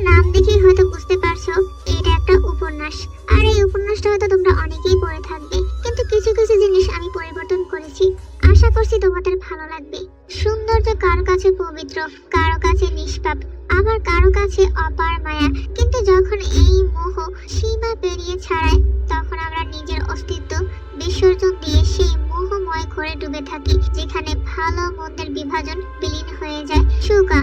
নাম দেখেই হয়তো বুঝতে পারছো এটা একটা উপন্যাস। আর এই উপন্যাসটা হয়তো তোমরা অনেকেই পড়ে থাকবে, কিন্তু কিছু কিছু জিনিস আমি পরিবর্তন করেছি। আশা করছি তোমাদের ভালো লাগবে। সৌন্দর্য কারো কাছে পবিত্র, কারো কাছে নিষ্পাপ, আবার কারো কাছে অপার মায়া। কিন্তু যখন এই মোহ সীমা পেরিয়ে ছাড়ায়, তখন আমরা নিজের অস্তিত্ব বিসর্জন দিয়ে সেই মোহময় ঘরে ডুবে থাকি, যেখানে ভালো মন্দের বিভাজন বিলীন হয়ে যায়। সুগা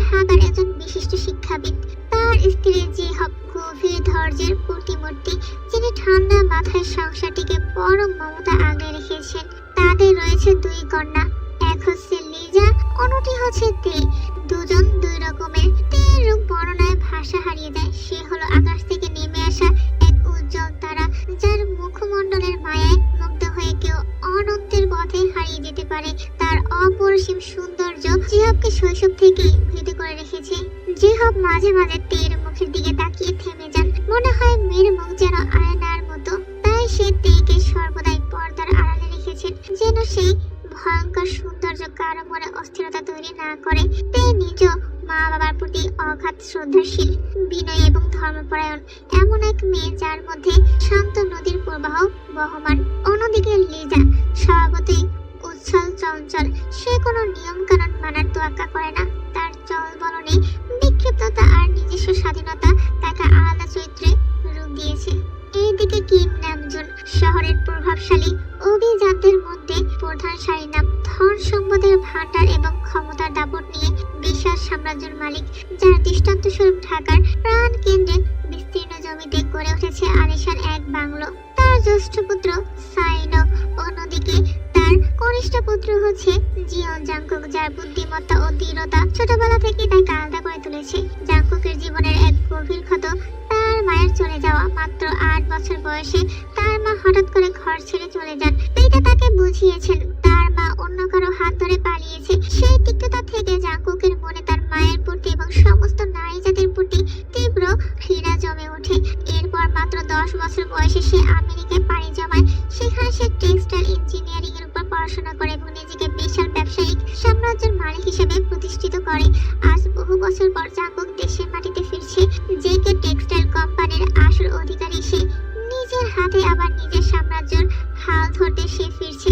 ঢাকার একজন বিশিষ্ট শিক্ষাবিদ। তার স্ত্রী জিহব গভীর ধৈর্যের প্রতিমূর্তি, যিনি ঠান্ডা মাথায় সংসারটিকে পরম মমতা আগলে রেখেছেন। তাদের রয়েছে দুই কন্যা, এক হচ্ছে লিজা, অন্যটি হচ্ছে তে। দুজন দুই রকমের। তের রূপ বর্ণনায় ভাষা হারিয়ে দেয়। সে হলো আকাশ থেকে নেমে আসা এক উজ্জ্বল তারা, যার মুখমণ্ডলের মায়ায় মুগ্ধ হয়ে কেউ অনন্তের পথে হারিয়ে যেতে পারে। তার অপরিসীম সৌন্দর্য জিহবকে শৈশব থেকেই ভীত করে রেখেছে। জিহব মাঝে মাঝে তের মুখের দিকে তাকিয়ে থেমে যান। মনে হয় মেয়ের মুখ যেন আয়নার মতো। তাই সে তেকে সর্বদাই পর্দার আড়ালে রেখেছেন, যেন সেই ভয়ঙ্কর সৌন্দর্য কারো মনে অস্থিরতা তৈরি না করে। তে নিজ মা বাবার প্রতি অগাধ শ্রদ্ধাশীল, বিনয়ী এবং ধর্মপরায়ণ, এমন এক মেয়ে যার মধ্যে শান্ত নদীর প্রবাহ বহমান। অন্যদিকে লিজা স্বভাবতই উচ্ছল চঞ্চল। সে কোনো নিয়ম কানুন মানার তোয়াক্কা করে না। তার চলবলনে বিক্ষিপ্ততা আর নিজস্ব স্বাধীনতা তাকে আলাদা চরিত্রে রূপ দিয়েছে। এইদিকে কিম নামজুন শহরের প্রভাবশালী অভিজাতদের মধ্যে প্রধান সারি নাম। ধন সম্পদের ভান্ডার এবং ক্ষমতার দাপট নিয়ে বিশাল সাম্রাজ্যের মালিক, যার দৃষ্টান্ত স্বরূপ ঢাকার প্রাণ কেন্দ্রে বিস্তীর্ণ জমিতে গড়ে উঠেছে আলিশান এক বাংলো। তার জ্যেষ্ঠ পুত্র সাইন। অন্যদিকে তার কনিষ্ঠ পুত্র হচ্ছে জিয়ন জাংকুক, যার বুদ্ধিমত্তা ও দৃঢ়তা ছোটবেলা থেকে তাকে আলাদা করে তুলেছে। জাংকুকের জীবনের এক গভীর ক্ষত তার মায়ের চলে যাওয়া। মাত্র 8 বছর বয়সে তার মা হঠাৎ করে ঘর ছেড়ে চলে যান। পিতা তাকে বুঝিয়েছেন তার মা অন্য কারো হাত ধরে পালিয়েছে। সেই তিক্ততা থেকে জাংকুকের মনে তার মায়ের প্রতি এবং সমস্ত নারী জাতির প্রতি তীব্র ঘৃণা জমে ওঠে। এরপর মাত্র 10 বছর বয়সে সে আমেরিকায় পাড়ি জমায়। সেখানে সে টেক্সটাইল ইঞ্জিনিয়ারিং এর উপর পড়াশোনা করে এবং নিজেকে বিশাল ব্যবসায়িক সাম্রাজ্যের মালিক হিসেবে প্রতিষ্ঠিত করে। আজ বহু বছর পর জাংকুক দেশের মাটিতে ফিরছে। জেকে টেক্সটাইল কোম্পানির আসল অধিকারী সে। নিজের হাতে আবার নিজের সাম্রাজ্যের হাল ধরতে সে ফিরছে,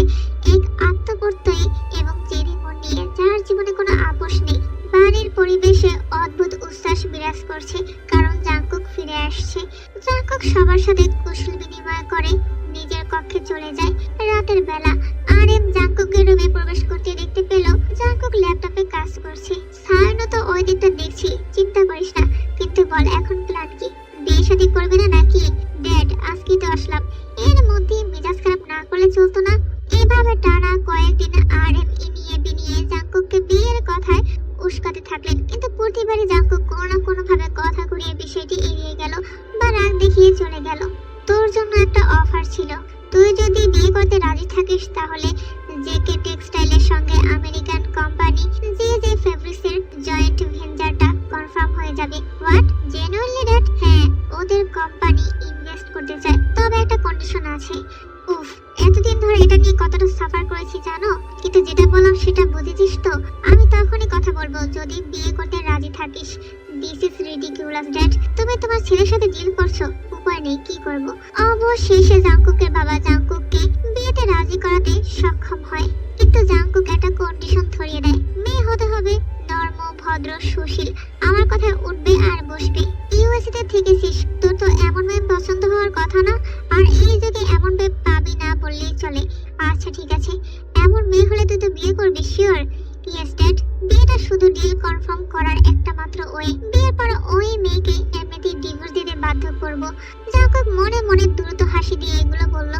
এক আত্মপ্রত্যয়ী এবং জেদি মন নিয়ে, যার জীবনে কোনো আপোষ নেই। বাড়ির পরিবেশে অদ্ভুত উচ্ছ্বাস বিরাজ করছে, কারণ জাংকুক ফিরে আসছে। জাংকুক সবার সাথে কুশল বিনিময় করে নিজের কক্ষে চলে যায়। রাতের বেলা আরএম জাংকুকের রুমে প্রবেশ করতে দেখতে পেল জাংকুক ল্যাপটপে কাজ করছে। সায়নও তো ওই দিকটা দেখছি, চিন্তা করিস না। কিন্তু বল, এখন প্ল্যান কি? বিয়ে শাদী করবে না নাকি? ড্যাড, আজকে তো আসলাম। এর মধ্যে মেজাজ খারাপ না করলে চলতো না? এভাবে টানা কয়েকদিন আরএম ইনিয়ে বিনিয়ে জাংকুককে বিয়ের কথায় উস্কাতে থাকলেন। কিন্তু প্রতিবারই জাংকুক কোনো না কোনো ভাবে কথা ঘুরিয়ে বিষয়টি এড়িয়ে গেল বা রাগ দেখিয়ে চলে গেল। তোর জন্য একটা অফার ছিল। তুই যদি বিয়ে করতে রাজি থাকিস, তাহলে জেকে টেক্সটাইলের সঙ্গে আমেরিকান কোম্পানি জে ফেব্রিক্সের জয়েন্ট ভেঞ্চারটা কনফার্ম হয়ে যাবে। হোয়াট? Genuinely dad? হ্যাঁ, ওদের কোম্পানি ইনভেস্ট করতে চায়, তবে একটা কন্ডিশন আছে। উফ, এতদিন ধরে এটা নিয়ে কতটা সাফার করেছি জানো? কিন্তু যেটা বললাম সেটা বুঝেছিস তো? আমি তখনই কথা বলবো যদি বিয়ে করতে রাজি থাকিস। This is ridiculous dad. তুমি তোমার ছেলের সাথে ডিল করছো, উপায় নেই, কি করব। অবশেষে জাংকুকের বাবা জাংকুককে বিয়েতে রাজি করাতে সক্ষম হয়। কিন্তু জাংকুক একটা কন্ডিশন ধরিয়ে দেয়। মেয়ে হতে হবে নর্ম, ভদ্র, সুশীল, আমার কথায় উঠবে আর বসবে। ইউএসএতে থেকেছিস, তোর তো এমন মেয়ে পছন্দ হওয়ার কথা না? আর এই যুগে এমন মেয়ে পাবি না বললেই চলে। আচ্ছা ঠিক আছে, এমন মেয়ে হলে তুই তো বিয়ে করবি, শিওর? Yes dad. বিয়েটা শুধু ডিল কনফার্ম করার একটা মাত্র ওয়ে। বিয়ের পর ওই মেয়েকে এমনিতেই ডিভোর্স দিতে বাধ্য করব। জাংকুক মনে মনে দ্রুত হাসি দিয়ে এগুলো বলল।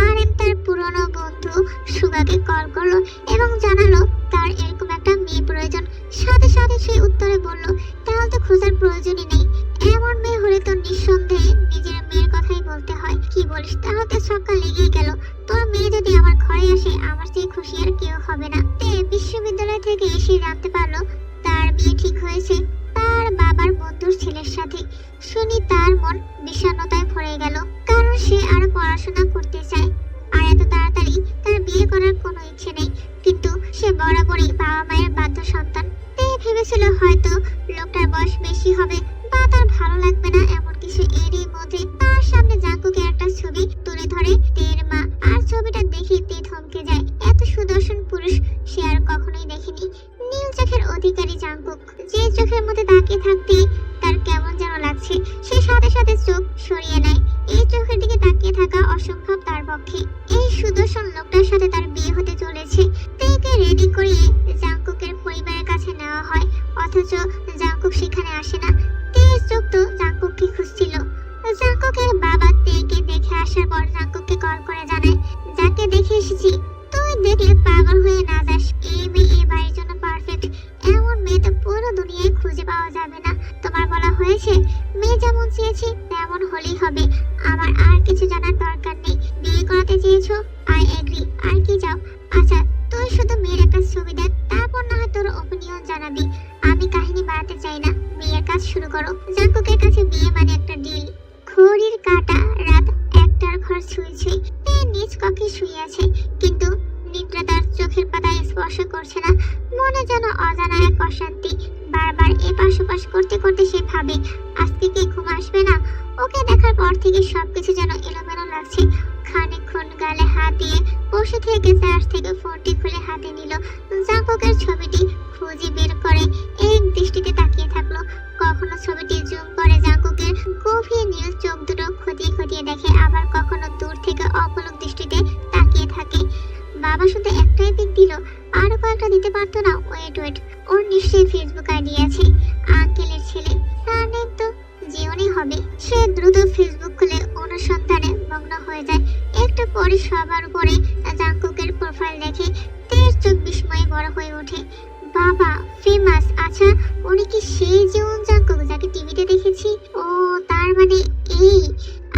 আরএম তার পুরনো বন্ধু সুগাকে কল করলো এবং জানালো তার এরকম একটা মেয়ে প্রয়োজন। সাথে সাথে সে উত্তরে বলল, তাহলে তো খোঁজার প্রয়োজনই নেই। এমন মেয়ে হলে তো নিঃসন্দেহে নিজের মেয়ের কথাই বলতে হয়। কি বলিস? তাহলে তো সকাল লেগেই গেল। তোর মেয়ে যদি আমার ঘরে আসে, আমার চেয়ে খুশি আর কেউ হবে না। তে বিশ্ববিদ্যালয় থেকে এসে জানতে পারলো তার বিয়ে ঠিক হয়েছে তার বাবার বন্ধুর ছেলের সাথে। শুনি তার মন বিষণ্ণতায় ভরে গেল, কারণ সে আরো পড়াশোনা করতে চায় আর এত তাড়াতাড়ি তার বিয়ে করার কোনো ইচ্ছে নেই। কিন্তু সে বরাবরই বাবা মায়ের বাধ্য সন্তান। তাই ভেবেছিল হয়তো লোকটার বয়স বেশি হবে বা জাঙ্কুক, যে চোখের মধ্যে তাকিয়ে থাকতে তার কেমন যেন লাগছে। সে সাথে সাথে চোখ সরিয়ে নেয়। এই চোখের দিকে তাকিয়ে থাকা অসম্ভব তার পক্ষে। এই সুদর্শন লোকটার সাথে তার বিয়ে হতে চলেছে। তেকে রেডি করিয়ে জাঙ্কুকের পরিবারের কাছে নেওয়া হয়, অথচ জাঙ্কুক সেখানে আসে না। তের চোখ তো জাঙ্কুককে খুঁজছিল। জাঙ্কুকের বাবা তেকে দেখে আসার পর জাঙ্কুককে কল করে জানায়, যাকে দেখে এসেছি তুই দেখলে পাগল হয়ে না যাস। এই মেয়ে এই বাড়ির জন্য পারফেক্ট। এমন মেয়ে তো পুরো দুনিয়ায় খুঁজে পাওয়া যাবে না। তোমার বলা হয়েছে, মেয়ে যেমন চেয়েছি তেমন হলেই হবে। আমার আর কিছু জানার দরকার নেই। বিয়ে করাতে চেয়েছো, আই এগ্রি। আর কি চাও? আচ্ছা, তুই শুধু মেয়ের একটা ছবি দেখ, তারপর না হয় তোর ওপিনিয়ন জানাবি। আমি কাহিনী বাড়াতে চাই না, বিয়ের কাজ শুরু করো। জাঙ্কুকের কাছে বিয়ে মানে একটা ডিল। ঘড়ির কাঁটা রাত 1টার ঘর ছুঁই ছুঁই। নিজ কক্ষে শুয়ে আছে, কিন্তু নিদ্রা তার চোখের পাতায় স্পর্শ করছে না। মনে যেন অজানা এক অশান্তি। বারবার এপাশ ওপাশ করতে করতে সে ভাবে, আজকে কি ঘুম আসবে না? ওকে দেখার পর থেকে সবকিছু যেন এলোমেলো লাগছে। খানিকক্ষণ গালে হাত দিয়ে বসে থেকে চার্জ থেকে ফোনটি খুলে হাতে নিল। জাঙ্কুকের ছবিটি খুঁজে বের করে এক দৃষ্টিতে তাকিয়ে থাকলো। কখনো ছবিটি জুম করে জাঙ্কুকের গভীর নীল চোখ দুটো খতিয়ে খতিয়ে দেখে, আবার কখনো দূর থেকে অপলক দৃষ্টিতে তাকিয়ে থাকে। বাবা শুধু একটাই পিক দিল, আরো কয়েকটা দিতে পারতো না? ওয়েট, ওর নিশ্চয়ই ফেসবুক আইডি আছে। আঙ্কেলের ছেলে, সারনেম তো জিওনি হবে। সে দ্রুত ফেসবুক খুলে অনুসন্ধানে মগ্ন হয়ে যায়। একটু পরে সবার উপরে জাঙ্কুকের প্রোফাইল দেখে তের চোখ বিস্ময়ে বড় হয়ে ওঠে। বাবা, ফেমাস। আচ্ছা, উনি কি সেই জীবন জাঙ্কুক যাকে টিভিতে দেখেছি? ও, তার মানে এই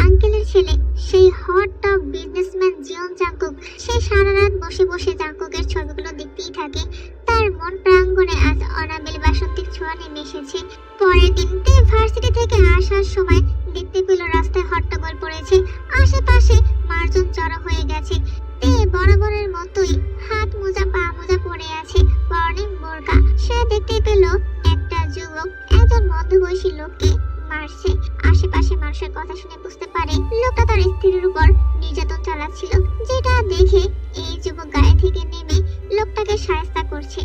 আঙ্কেলের ছেলে, সেই hot top businessman Jeon Jungkook. সে সারা রাত বসে বসে জাঙ্কুকের ছবিগুলো দেখতেই থাকে। তার মন প্রাঙ্গণে আজ অনাবিল বাসন্তিক ছোঁয়া নেমে এসেছে। পরের দিন তে ভার্সিটি থেকে আসার সময় দেখতে পেল রাস্তায় হট্টগোল পড়েছে। আশেপাশে মার্জন জড়ো হয়ে গেছে। তে বরাবরের মতোই হাত মোজা পা মোজা পরে আছে, পরনে বোরকা। সে দেখতে পেল একটা যুবক একজন মধ্যবয়সী লোককে মারছে। আশেপাশে মানুষের কথা শুনে বুঝতে পারে লোকটা তার স্ত্রীর উপর নির্যাতন চালাচ্ছিল, যেটা দেখে এই যুবক গায়ে থেকে নেমে লোকটাকে সাহায্য করছে।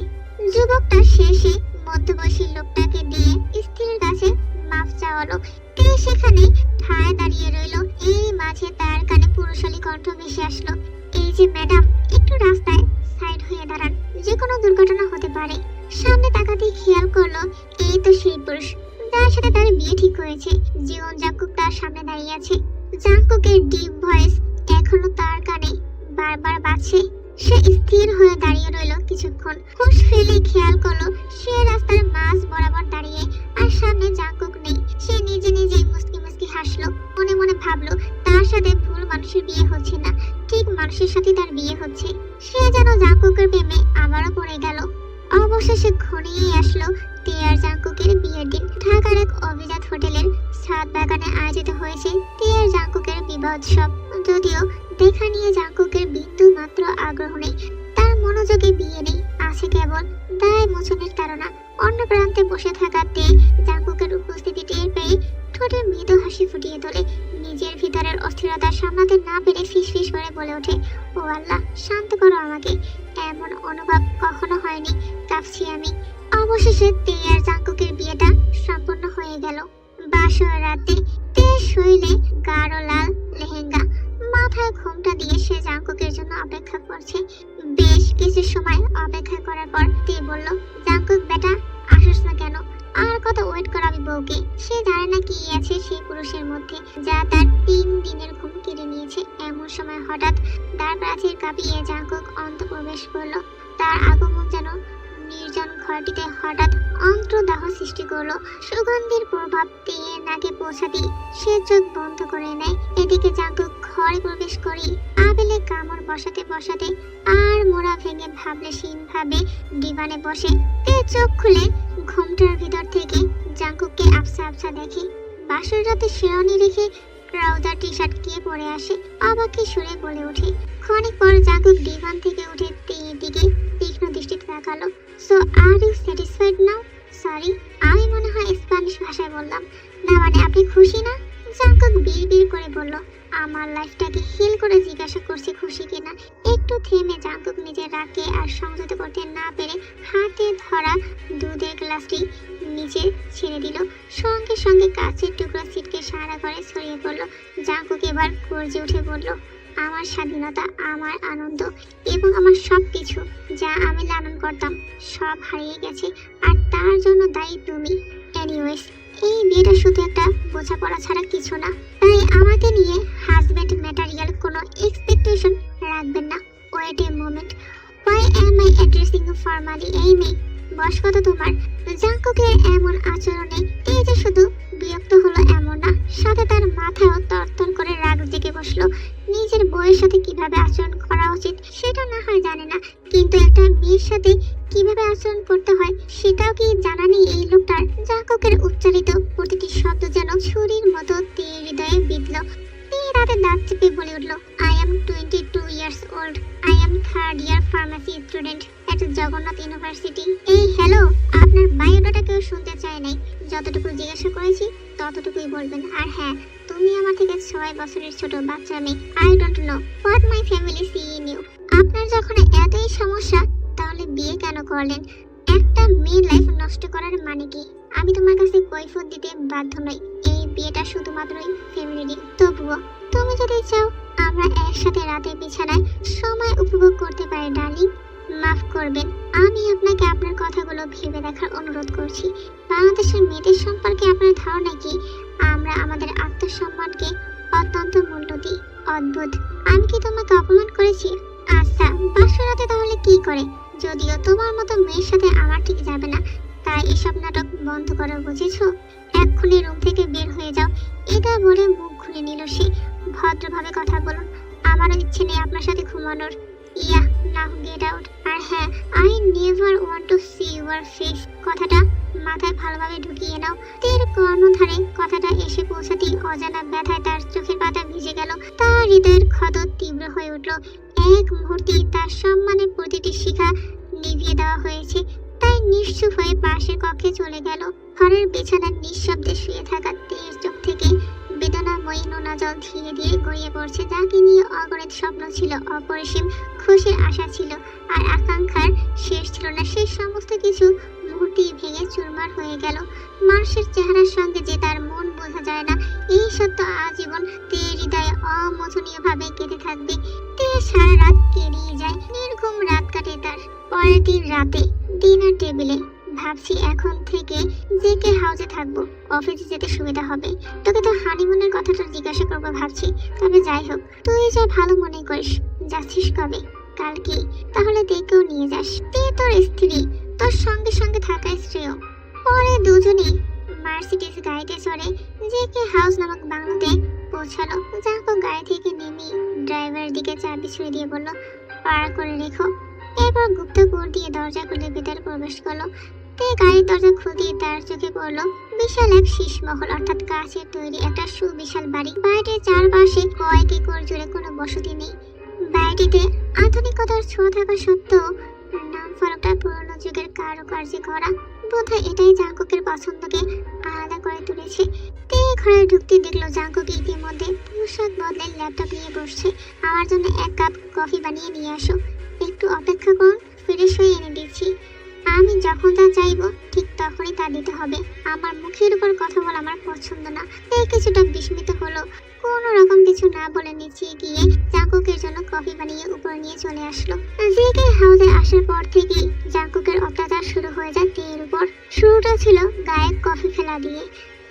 যুবকটা শেষে মধ্যবয়সী লোকটাকে দিয়ে স্ত্রীর কাছে মাফ চাওয়ালো। কে সেখানে ঠায় দাঁড়িয়ে রইল। এই মাঝে তার কানে পুরুষালী কণ্ঠ ভেসে আসলো, এই যে ম্যাডাম, একটু রাস্তায় সাইড হয়ে দাঁড়ান, যে কোনো দুর্ঘটনা হতে পারে। সামনে তাকাতেই খেয়াল করলো এই তো সেই পুরুষ যার সাথে তার বিয়ে ঠিক হয়েছে। জীবন জাঙ্কুক তার সামনে দাঁড়িয়ে আছে। জাঙ্কুকের ডিপ ভয়েস এখনো তার কানে বারবার বাজছে। সে স্থির হয়ে দাঁড়িয়ে রইল কিছুক্ষণ। হুঁশ ফেলে খেয়াল করলো সে রাস্তার মাঝ বরাবর দাঁড়িয়ে, আর সামনে জাঙ্কুক নেই। সে নিজে নিজেই মুস্কি মুস্কি হাসলো। মনে মনে ভাবলো তার সাথে ভুল মানুষের বিয়ে হচ্ছে না, ঠিক মানুষের সাথে তার বিয়ে হচ্ছে। সে যেন জাঙ্কুকের প্রেমে আবারও পড়ে গেল। অবশেষে ঘনিয়ে আসলো তে আর জাঙ্কুকের বিয়ের দিন। ঢাকার এক অভিজাত হোটেলের ছাদ বাগানে আয়োজিত হয়েছে তে আর জাঙ্কুকের বিবাহ উৎসব। যদিও দেখা নিয়ে জাঙ্কুকের বিন্দু মাত্র আগ্রহ নেই, তার মনোযোগে বিয়ে নেই, আছে কেবল দায় মোচনের তাড়না। অন্য প্রান্তে বসে থাকা তে জাঙ্কুকের উপস্থিতি টের পেয়ে ঠোঁটে মৃদু হাসি ফুটিয়ে তোলে। নিজের ভিতরের অস্থিরতা সামলাতে না পেরে ফিসফিস করে বলে ওঠে, ও আল্লাহ, শান্ত করো আমাকে। এমন অনুভব কখনো হয়নি, কাঁপছি আমি। অবশেষে তে আর জাঙ্কুকের বিয়েটা সম্পন্ন হয়ে গেল। বাসর রাতে তে শৈলে গাঢ় লাল লেহেঙ্গা, মাথায় ঘোমটা দিয়ে সে জাঙ্কুকের জন্য অপেক্ষা করছে। বেশ কিছু সময় অপেক্ষা করার পর তে বলল, জাঙ্কুক বেটা, আসিস না কেন? আর কত ওয়েট করাবি বউকে? সে জানে না কি আছে সেই পুরুষের মধ্যে যা তার 3 দিনের ঘুম কেড়ে নিয়েছে। এমন সময় হঠাৎ দ্বার প্রাচীর কাঁপিয়ে জাঙ্কুক অন্তঃপ্রবেশ করলো। তার আগমন যেন নির্জন ঘরটিতে হঠাৎ অন্তর্দাহ সৃষ্টি করলো। সুগন্ধির প্রভাব পেয়ে নাকে পৌঁছাতেই সে চোখ বন্ধ করে নেয়। এদিকে জাঙ্কুক ঘরে প্রবেশ করি আবেলে কামড় বসাতে বসাতে আর মোড়া ভেঙে ভাবলেশীন ভাবে ডিভানে বসে। তে চোখ খুলে ঘুমটার ভিতর থেকে জাঙ্কুককে আবছা আবছা দেখে। বাসর রাতে শেরওয়ানি রেখে ট্রাউজার টি শার্ট কে পরে আসে, অবাকে সুরে বলে ওঠে। খানিক পর জাঙ্কুক ডিভান থেকে উঠে তের দিকে তীক্ষ্ণ দৃষ্টিতে তাকালো। So are you satisfied now? Sorry, আমি মনে হয় স্প্যানিশ ভাষায় বললাম। না মানে আপনি খুশি না? জাঙ্কুক বিড়বিড় করে বলল, আমার লাইফটাকে হিল করে জিজ্ঞাসা করছি খুশি কিনা। একটু থেমে জাঙ্কুক নিজের রাগকে আর সংযত করতে না পেরে হাতে ধরা দুধের গ্লাসটি নিচে ছেড়ে দিল। সঙ্গে সঙ্গে কাচের টুকরো সিটকে সারা করে ছড়িয়ে পড়ল। জাঙ্কুক এবার গর্জে উঠে বলল, আমার স্বাধীনতা, আমার আনন্দ এবং আমার সব কিছু যা আমি লালন করতাম সব হারিয়ে গেছে, আর তার জন্য দায়ী তুমি। এনিওয়েজ, এই বিয়েটা শুধু একটা বোঝাপড়া ছাড়া কিছু না, তাই আমাকে নিয়ে হাজব্যান্ড ম্যাটেরিয়াল কোনো এক্সপেকটেশন রাখবেন না। Wait a moment, why am I addressing you formally? এই মেয়ে, বয়স কত তোমার? জাঙ্কুকের এমন আচরণে তেজে শুধু বিরক্ত হলো এমন না, সাথে তার মাথায়ও তরতর করে রাগ জেগে বসলো। নিজের বউয়ের সাথে কিভাবে আচরণ করা উচিত সেটা না হয় জানে না, কিন্তু একটা মেয়ের সাথে কিভাবে আচরণ করতে হয় সেটাও কি জানা নেই এই লোকটার? জাঙ্কুকের উচ্চারিত প্রতিটি শব্দ যেন ছুরির মতো তের হৃদয়ে বিঁধল। রাতে দাঁত চেপে বলে উঠল, I am 22 years old, I am third year pharmacy student at Jagannath university. এই হ্যালো, আপনার বায়োডাটা কেউ শুনতে চায় নাই। যতটুকু জিজ্ঞাসা করেছি ততটুকুই বলবেন। আর হ্যাঁ, তুমি আমার থেকে 6 বছরের ছোট বাচ্চা মেয়ে। I don't know what my family see in you. আপনার যখন এতই সমস্যা তাহলে বিয়ে কেন করলেন? একটা মেয়ের লাইফ নষ্ট করার মানে কি? আমি তোমার কাছে কৈফিয়ত দিতে বাধ্য নই। এই বিয়েটা শুধুমাত্রই ফ্যামিলি। তবুও তুমি যদি চাও আমরা একসাথে রাতে বিছানায় সময় উপভোগ করতে পারি ডার্লিং। মাফ করবেন, আমি আপনাকে আপনার কথাগুলো ভেবে দেখার অনুরোধ করছি। বাংলাদেশের মেয়েদের সম্পর্কে আপনার ধারণা কি? আমরা আমাদের আত্মসম্মানকে অত্যন্ত মূল্য দিই। অদ্ভুত, আমি কি তোমাকে অপমান করেছি? আচ্ছা, বাসরাতে তাহলে কি করে? যদিও তোমার মতো মেয়ের সাথে আমার ঠিক যাবে না, তাই এসব নাটক বন্ধ করো, বুঝেছো? এক্ষুনি রুম থেকে বের হয়ে যাও। এটা বলে মুখ ঘুরে নিল সে। ভদ্রভাবে কথা বলুন, আমারও ইচ্ছে নেই আপনার সাথে ঘুমানোর। ইয়া, নাও গেট আউট। আর হ্যাঁ, I never want to see your face কথাটা মাথায় ভালোভাবে ঢুকিয়ে নাও। তের কর্ণধারে কথাটা এসে পৌঁছাতেই অজানা ব্যথায় তার চোখের পাতা ভিজে গেল। তার হৃদয়ের ক্ষত তীব্র হয়ে উঠল। এক মুহূর্তেই তার সম্মানের প্রতিটি শিখা নিভিয়ে দেওয়া হয়েছে। তাই নিশ্চুপ হয়ে পাশের কক্ষে চলে গেল। ঘরের বিছানার নিঃশব্দে শুয়ে থাকা তের চোখ থেকে বেদনাময়ী নোনা জল ধীরে ধীরে গড়িয়ে পড়ছে। যাকে নিয়ে অগণিত স্বপ্ন ছিল, অপরিসীম খুশির আশা ছিল, আর আকাঙ্ক্ষার শেষ ছিল না, সেই সমস্ত কিছু মুহূর্তেই ভেঙে চুরমার হয়ে গেল। মানুষের চেহারার সঙ্গে যে তার মন বোঝা যায় না, এই সত্য আজীবন তের হৃদয়ে অমোচনীয় ভাবে কেটে থাকবে। তে সারা রাত কেড়িয়ে যায়, নির্ঘুম রাত কাটে তার। পরের দিন রাতে ডিনার টেবিলে ভাবছি এখন থেকে জেকে হাউসে থাকবো, অফিসে যেতে সুবিধা হবে। তোকে তো হানিমুনের কথাটা জিজ্ঞাসা করবো ভাবছি, তবে যাই হোক, তুই যা ভালো মনে করিস। যাচ্ছিস কবে? কালকে? তাহলে দেখেও নিয়ে যাস। তে তোর স্ত্রী, তোর সঙ্গে সঙ্গে থাকা শ্রেয়। পরে দুজনেই মার্সিডিজ গাড়িতে চড়ে জেকে হাউস নামক বাংলোতে পৌঁছালো। জাঙ্কুক গাড়ি থেকে নেমে ড্রাইভারের দিকে চাবি ছুঁড়ে দিয়ে বলল, পার করে রেখো। এরপর গুপ্ত কোর দিয়ে দরজা খুলে ভিতরে প্রবেশ করলো। তে গাড়ির দরজা খুলতেই তার চোখে পড়লো বিশাল এক শীষমহল, অর্থাৎ কাচের তৈরি একটা সুবিশাল বাড়ি। বাড়িটির চারপাশে কয়েক একর জুড়ে কোনো বসতি নেই। বাড়িটিতে আধুনিকতার ছোঁয়া থাকা সত্ত্বেও নাম ফলকটা পুরনো যুগের কারুকার্যে করা। বোধহয় এটাই জাঙ্কুকের পছন্দকে আলাদা করে তুলেছে। তে ঘরে ঢুকতে দেখলো জাঙ্কুক ইতিমধ্যে পোশাক বদলে ল্যাপটপ নিয়ে বসছে। আমার জন্য 1 কাপ কফি বানিয়ে নিয়ে আসো। একটু অপেক্ষা করুন, ফ্রেশ হয়ে এনে দিচ্ছি। আমি যখন তা চাইবো ঠিক তখনই তা দিতে হবে। আমার মুখের উপর কথা বলা আমার পছন্দ না। এই কিছুটা বিস্মিত হলো। কোনো রকম কিছু না বলে নিচে গিয়ে জাঙ্কুকের জন্য কফি বানিয়ে উপর নিয়ে চলে আসলো। জেকে হাউসে আসার পর থেকেই জাঙ্কুকের অত্যাচার শুরু হয়ে যায় তের উপর। শুরুটা ছিল গায়ে কফি ফেলা দিয়ে,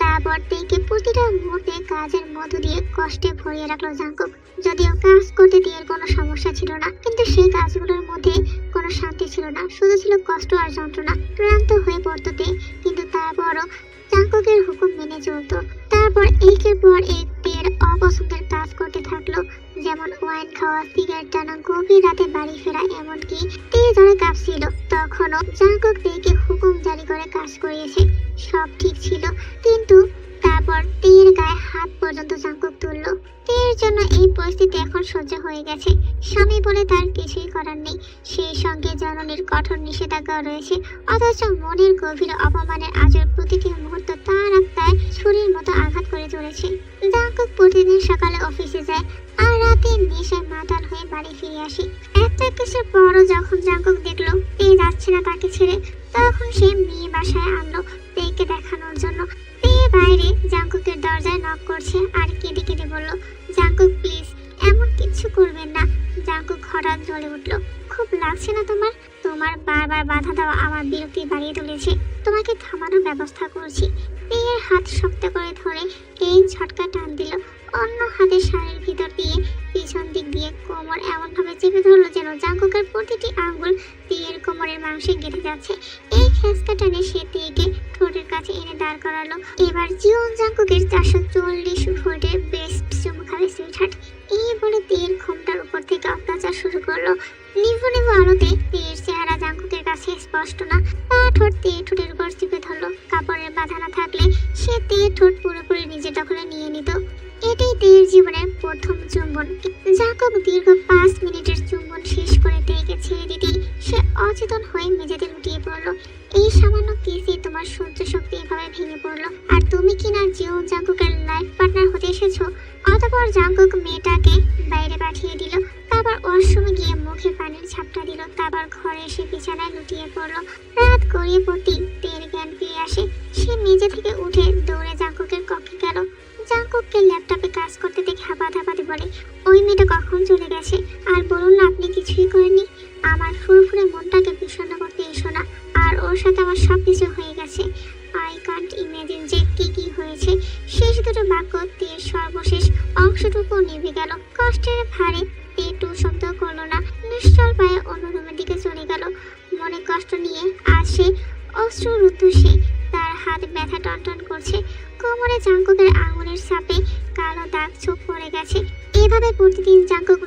তারপর তেকে প্রতিটা মুহূর্তে কাজের মধ্য দিয়ে কষ্টে ভরিয়ে রাখলো জাঙ্কুক। যদিও কাজ করতে তের কোনো সমস্যা ছিল না, কিন্তু সেই কাজগুলোর মধ্যে কোনো শান্তি ছিল না, শুধু ছিল কষ্ট আর যন্ত্রণা। ক্লান্ত হয়ে পড়তো তে, কিন্তু তারপরও জাঙ্কুকের হুকুম মেনে চলতো। তারপর একের পর এক তের অপছন্দের কাজ করতে থাকলো, যেমন ওয়াইন খাওয়া, সিগারেট টানা, গভীর রাতে বাড়ি ফেরা, এমনকি তে জ্বরে কাঁপছিল তখনও জাঙ্কুক তেকে হুকুম জারি করে কাজ করিয়েছে। সব ঠিক ছিল, কিন্তু তারপর তারপর তীর গায়ে হাত পর্যন্ত জাঙ্কুক তুলল। তীর জন্য এই পরিস্থিতি এখন সহ্য হয়ে গেছে। স্বামী বলে তার কিছুই করার নেই। সেই সঙ্গে জননীর কঠোর নিষেধাজ্ঞা রয়েছে, অথচ মনের গভীর অপমানের আজর প্রতিটি মুহূর্ত তার আত্মায় ছুরির মতো আঘাত করে চলেছে। জাঙ্কুক প্রতিদিন সকালে অফিসে যায় আর রাতে নেশায় মাতাল হয়ে বাড়ি ফিরে আসে। একটা কিছুর পরও যখন জাঙ্কুক দেখলো তে যাচ্ছে না তাকে ছেড়ে, তখন সে মেয়ে বাসায় আনলো তেকে দেখানোর জন্য। তে বাইরে জাঙ্কুকের দরজায় নক করছে আর কেঁদে কেঁদে বলল, জাঙ্কুক প্লিজ এমন কিচ্ছু করবেন না। জাঙ্কুক হঠাৎ জ্বলে উঠল, খুব লাগছে না তোমার? তোমার বারবার বাধা দেওয়া আমার বিরক্তি বাড়িয়ে তুলেছে। তোমাকে থামানোর ব্যবস্থা করছি। তেয়ের হাত শক্ত করে ধরে এই ঝটকা টান দিল, অন্য হাতে শাড়ির ভিতর দিয়ে পিছন দিক দিয়ে কোমর এমন ভাবে চেপে ধরলো যেন জাঙ্কুকের প্রতিটি আঙ্গুল তেয়ের কোমরের মাংসে গেঁথে যাচ্ছে। এই খেসকা টানে সে তেয়েকে ঠোঁটের কাছে এনে দাঁড় করালো। এবার জীবন জাঙ্কুকের 440 ভোল্টের বেস্ট চুমু খাবে সুইটহার্ট, এই বলে তেয়ের ঘোমটার উপর থেকে অত্যাচার শুরু করলো। নিভু নিভু আলোতে তেয়ের চেহারা জাঙ্কুকের কাছে স্পষ্ট না। তার ঠোঁট তেয়ের ঠোঁটের উপর চেপে ধরলো। কাপড়ের বাধা না থাকলে সে তেয়ের ঠোঁট পুরোপুরি নিজের দখলে নিয়ে নিত। এটাই তেয়ের জীবনের প্রথম চুম্বন। জাঙ্কুক দীর্ঘ 5 মিনিটের চুম্বন শেষ করে তেয়েকে ছেড়ে দিতেই সে অচেতন হয়ে মেঝেতে লুটিয়ে পড়লো। এই সামান্য কেসে তোমার সহ্য শক্তি এভাবে ভেঙে পড়লো, আর তুমি কিনা জীবন জাঙ্কুকের লাইফ পার্টনার হতে এসেছো। অতঃপর জাঙ্কুক মেয়েটাকে বাইরে পাঠিয়ে দিল, তারপর ওয়াশরুমে গিয়ে মুখে পানির ঝাপটা দিল, তারপর ঘরে এসে বিছানায় লুটিয়ে পড়লো। রাত গড়িয়ে পড়তেই তেয়ের জ্ঞান ফিরে আসে। সে মেঝে থেকে উঠে দৌড়ে জাঙ্কুকের কক্ষে গেল। জাঙ্কুককে ল্যাপটপে কাজ করতে দেখে হাঁপাতে বলে, ওই মেয়েটা কখন চলে গেছে? আর বলুন না আপনি কিছুই করেননি। আমার ফুরফুরে মনটাকে বিষণ্ণ করতে এসো না। আর ওর সাথে আমার সব কিছু হয়ে গেছে। আই কান্ট ইমেজিন যে কি হয়েছে। শেষ দুটো বাক্য তেয়ের সর্বশেষ অংশটুকু নিভে গেল। কষ্টের ভারে তে টু শব্দ করলো না, নিশ্চল পায়ে অন্য রুমের দিকে চলে গেল। মনে কষ্ট নিয়ে আজ সে অশ্রুরুদ্ধ। সে তার হাত ব্যথা টনটন করছে। কোমরে জাঙ্কুকের আঙুলের ছাপে কালো দাগ চোখ পড়ে গেছে। এভাবে প্রতিদিন জাঙ্কুক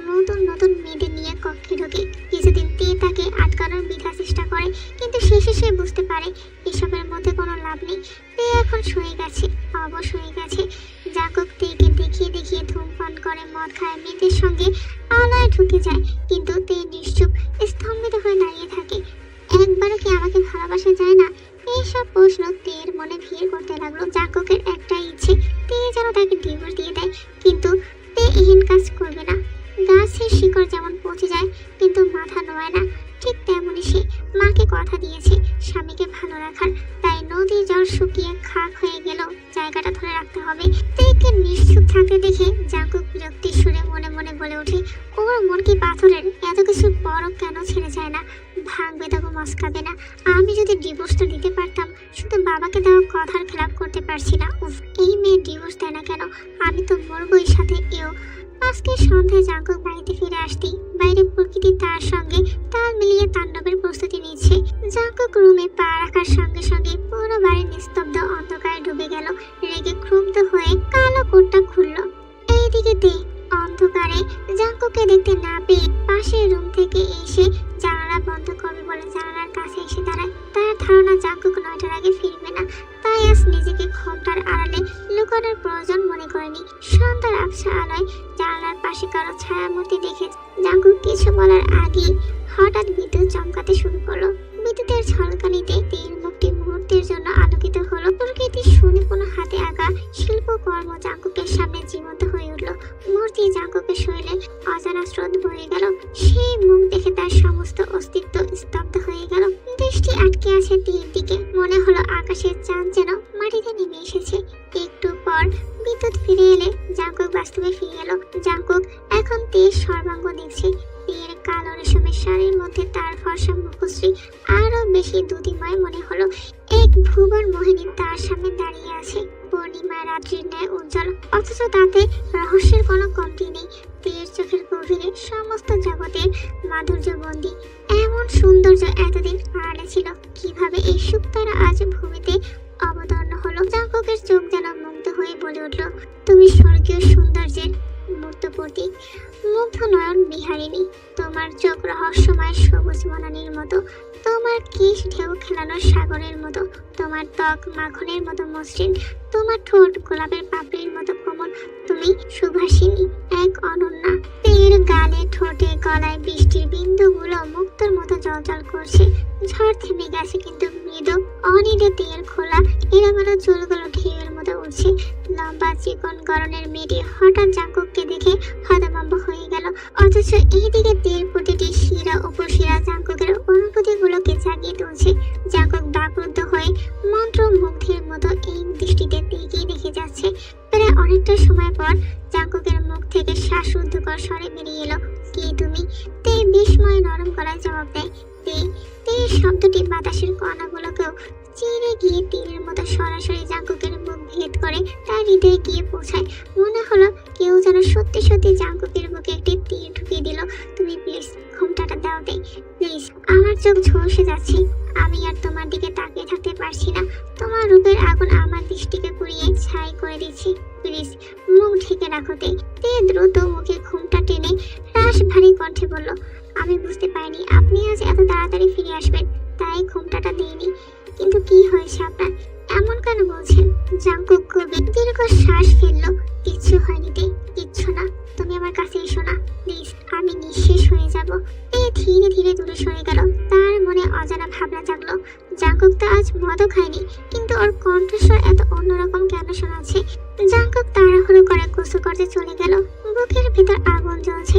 নতুন মেয়েদের নিয়ে কক্ষে ঢোকে। কিছুদিন তে তাকে আটকানোর বৃথা চেষ্টা করে, কিন্তু শেষে সে বুঝতে পারে এসবের মধ্যে কোনো লাভ নেই। তে এখন শুয়ে গেছে, অবশ হয়ে গেছে। জাঙ্কুক তেকে দেখিয়ে ধূমপান করে, মদ খায়, মেয়েদের সঙ্গে আলোয় ঢুকে যায়, কিন্তু তে নিশ্চুপ স্তম্ভিত হয়ে দাঁড়িয়ে থাকে। একবারও কি আমাকে ভালোবাসা যায় না? এইসব প্রশ্ন তের মনে ভিড় করতে লাগলো। জাঙ্কুকের একটাই ইচ্ছে, তে যেন তাকে ডিভোর্স দিয়ে দেয়, কিন্তু তে এহেন কাজ করবে না। গাছের শিকড় যেমন পচে যায় কিন্তু মাথা নোয় না, ঠিক তেমনই সে মাকে কথা দিয়েছে স্বামীকে ভালো রাখার। তাই নদীর জল শুকিয়ে খাক হয়ে গেল, জায়গাটা ধরে রাখতে হবে। তেকে নিশ্চুপ থাকতে দেখে জাঙ্কুক বিরক্তির সুরে মনে মনে বলে ওঠে, ওর মন কি পাথরের? এত কিছু বড় কেন ছেড়ে যায় না? ভাঙবে তবু মস্কাবে না। আমি যদি ডিভোর্সটা দিতে পারতাম, শুধু বাবাকে দেওয়া কথার খেলাপ করতে পারছি না। উফ, এই মেয়ে ডিভোর্স দেয় না কেন? আমি তো মরবই সাথে এও। আজকে সন্ধ্যায় জাঙ্কুক বাড়িতে ফিরে আসতেই বাইরে প্রকৃতি তার সঙ্গে তাল মিলিয়ে তাণ্ডবের প্রস্তুতি নিচ্ছে। জাঙ্কুক রুমে পা রাখার সঙ্গে সঙ্গে পুরো বাড়ি নিস্তব্ধ অন্ধকারে ডুবে গেল। রেগে ক্রুব্ধ হয়ে কালো কোটটা খুলল। এইদিকে তে অন্ধকারে জাঙ্কুককে দেখতে না পেয়ে পাশের রুম থেকে এসে জানালা বন্ধ করবে বলে জানালার কাছে এসে দাঁড়ায়। তার ধারণা জাঙ্কুক 9টার আগে ফিরবে না, তাই আজ নিজেকে ঘোমটার আড়ালে লুকানোর প্রয়োজন মনে করেনি। সন্ধ্যার আবছা আলোয় জানালার পাশে কারো ছায়ামূর্তি দেখে জাঙ্কুক কিছু বলার আগেই হঠাৎ বিদ্যুৎ চমকাতে শুরু করলো। বিদ্যুতের ঝলকানিতে তের মুখটি মুহূর্তের জন্য আলোকিত হলো। প্রকৃতির সুনিপুণ হাতে আঁকা শিল্পকর্ম জাঙ্কুকের সামনে জীবন্ত হয়ে উঠল। মূর্তি জাঙ্কুকের শরীরে অজানা স্রোত বয়ে গেল। সেই মুখ দেখে তার সমস্ত অস্তিত্ব স্তব্ধ হয়ে গেল। দৃষ্টি আটকে আছে তীর দিকে। মনে হলো আকাশের চাঁদ যেন মাটিতে নেমে এসেছে। একটু পর বিদ্যুৎ ফিরে এলে জাঙ্কুক বাস্তবে ফিরে এলো। জাঙ্কুক এখন তের সর্বাঙ্গ দেখছে। তের কালো রেশমের শাড়ির মধ্যে তার ফর্সা মুখশ্রী আরো বেশি দুদিময় মনে হলো। এক ভুবন মোহিনী তার সামনে দাঁড়িয়ে আছে, পূর্ণিমা রাত্রির ন্যায় উজ্জ্বল, অথচ তাতে রহস্যের কোনো কমতি নেই। তের চোখের গভীরে সমস্ত জগতের মাধুর্য বন্দী। এমন সৌন্দর্য এতদিন আড়ালে ছিল, কিভাবে এই সুপ্তারা আজ ভূমিতে অবতরণ হলো? জাঙ্কুকের চোখ যেন মুগ্ধ হয়ে বলে উঠল, তুমি স্বর্গীয় সৌন্দর্যের মূর্ত প্রতীক, মুগ্ধ নয়ন বিহারিণী। তোমার চোখ রহস্যময় সবুজ বনানীর মতো, তোমার কেশ ঢেউ খেলা মেলানোর সাগরের মতো, তোমার ত্বক মাখনের মতো মসৃণ, তোমার ঠোঁট গোলাপের পাপড়ির মতো কোমল। তুমি সুভাষিনী, এক অনন্যা। তের গালে, ঠোঁটে, গলায় বৃষ্টির বিন্দুগুলো মুক্তোর মতো জ্বলজ্বল করছে। ঝড় থেমে গেছে, কিন্তু মৃদু অনিডে তের খোলা এলোমেলো চুলগুলো ঢেউয়ের মতো উঠছে। লম্বা চিকন গড়নের মেয়েটি হঠাৎ জাঙ্কুককে দেখে হতভম্ব হয়ে গেল, অথচ এইদিকে তের প্রতিটি শিরা উপশিরা জাঙ্কুকের অনুভূতিগুলোকে জাগিয়ে তুলছে। জাঙ্কুক বাকরুদ্ধ হয়ে মন্ত্রমুগ্ধের মতো এই দৃষ্টিতে তেকেই দেখে যাচ্ছে। প্রায় অনেকটা সময় পর জাঙ্কুকের মুখ থেকে শ্বাসরুদ্ধকর স্বরে বেরিয়ে এলো, কে তুমি? তে বিস্ময়ে নরম গলায় জবাব দেয়, তে। তে শব্দটি বাতাসের কণাগুলোকেও চিরে গিয়ে তীরের মতো সরাসরি জাঙ্কুকের মুখ ভেদ করে তার হৃদয়ে গিয়ে পৌঁছায়। মনে হলো কেউ যেন সত্যি সত্যি জাঙ্কুকের বুকে একটি তীর ঢুকিয়ে দিল। তুমি প্লিজ ঘুমটাটা দাও দে, প্লিজ। আমার চোখ ঝলসে যাচ্ছে, আমি আর তোমার দিকে তাকিয়ে থাকতে পারছি না। তোমার রূপের আগুন আমার দৃষ্টিকে পুড়িয়ে ছাই করে দিচ্ছি, প্লিজ মুখ ঢেকে রাখো দে। তে দ্রুত মুখে ঘুমটা টেনে রাশ ভারী কণ্ঠে বলল, আমি বুঝতে পারিনি আপনি আজ এত তাড়াতাড়ি ফিরে আসবেন, তাই ঘুমটাটা দেইনি। কিন্তু কি হয়েছে আপনার, এমন কেন বলছেন? জাঙ্কুক গভীর দীর্ঘ শ্বাস ফেললো, কিচ্ছু হয়নি তে, কিচ্ছু না। তুমি আমার কাছে এসো না, প্লিজ, আমি নিঃশেষ হয়ে যাব। এ ধীরে ধীরে দূরে সরে গেল। তার মনে অজানা ভাবনা জাগলো, জাঙ্কুক তো আজ মদও খায়নি, কিন্তু ওর কণ্ঠস্বর এত অন্যরকম কেন শোনাচ্ছে? জাঙ্কুক তাড়াহুড়ো করে গোসল করতে চলে গেল। বুকের ভিতর আগুন জ্বলছে,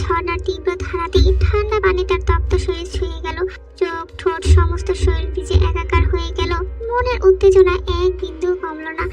ঝর্ণার তীব্র ধারাতেই ঠান্ডা পানি তার তপ্ত শরীর ছুঁয়ে গেল। চোখ, ঠোঁট, সমস্ত শরীর ভিজে একাকার হয়ে গেল। মনের উত্তেজনা এক বিন্দু কমল না।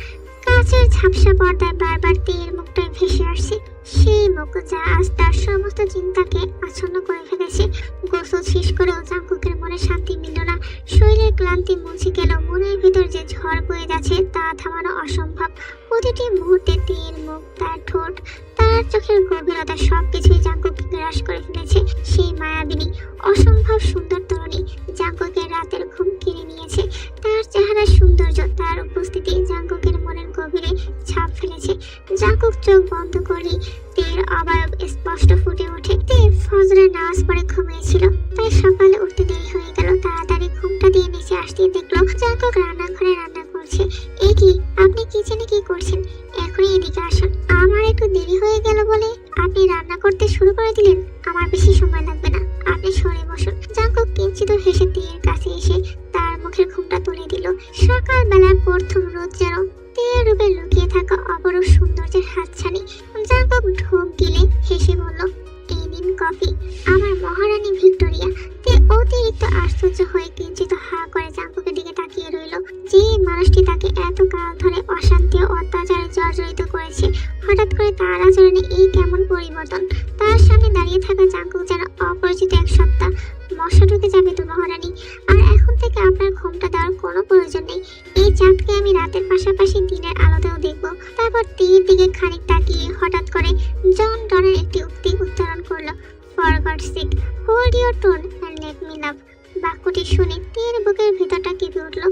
কাচের ঝাপসা পর্দায় বারবার তের মুখটাই ভেসে আসছে, সেই মুখ যা আজ তার সমস্ত চিন্তাকে আচ্ছন্ন করে ফেলেছে। গোসল শেষ করেও জাঙ্কুকের মনে শান্তি মিলল না। শরীরের ক্লান্তি মুছে গেল, মনের ভিতর যে ঝড় বয়ে যাচ্ছে তা থামানো অসম্ভব। প্রতিটি মুহূর্তে তের মুখ, তার ঠোঁট, তার চোখের গভীরতা সবকিছুই জাঙ্কুককে গ্রাস করে ফেলেছে। সেই মায়াবিনী অসম্ভব সুন্দর তরুণী জাঙ্কুকের রাতের ঘুম কেড়ে নিয়েছে। তার চেহারার সৌন্দর্য, তার উপস্থিতি জাঙ্কুকের মনের গভীরে ছাপ ফেলেছে। জাঙ্কুক চোখ বন্ধ করলে তের অবয়ব স্পষ্ট ফুটে ওঠে। তে ফজরের নামাজ পড়ে ঘুমিয়েছিল, তাই সকালে উঠতে দেরি হয়ে গেল। তাড়াতাড়ি ঘুমটা দিয়ে নিচে আসতে দেখলো জাঙ্কুক রান্নাঘরে রান্না করছে। এ কি, আপনি কিচেনে কি করছেন? এখনই এদিকে আসুন। আমার একটু দেরি হয়ে গেল বলে আপনি রান্না করতে শুরু করে দিলেন? আমার বেশি সময় লাগবে না, আপনি সরে বসুন। জাঙ্কুক কিঞ্চিত হেসে তের কাছে এসে তার মুখের ঘুমটা তুলে দিল। সকালবেলার প্রথম রোদ যেন তের রূপে লুকিয়ে থাকা অপরূপ সৌন্দর্যের হাতছানি। জাঙ্কুক ঢোক গিলে হেসে বলল, এই নিন কফি, আমার মহারানী ভিক্টোরিয়া। তে অতিরিক্ত আশ্চর্য হয়ে কিঞ্চিত হা করে জাঙ্কুকের দিকে তাকিয়ে রইল। যে মানুষটি তাকে এত কাল ধরে অশান্তি ও অত্যাচারে জর্জরিত করেছে, হঠাৎ করে তার আচরণে এই কেমন পরিবর্তন? তার সামনে দাঁড়িয়ে থাকা জাঙ্কুক যেন অপরিচিত এক সত্তা। মশা ঢুকে যাবে তো মহারানী, আর এখন থেকে আপনার ঘুমটা দেওয়ার কোনো প্রয়োজন নেই। এই চাঁদকে আমি রাতের পাশাপাশি দিনের আলোতেও দেখব। তারপর তীর দিকে খানিক তাকিয়ে হঠাৎ করে জন ডনের একটি উক্তি উচ্চারণ করলো, for gods sake hold your tone and let me লাভ। বাক্যটি শুনে তীর বুকের ভেতরটা কেঁপে উঠল।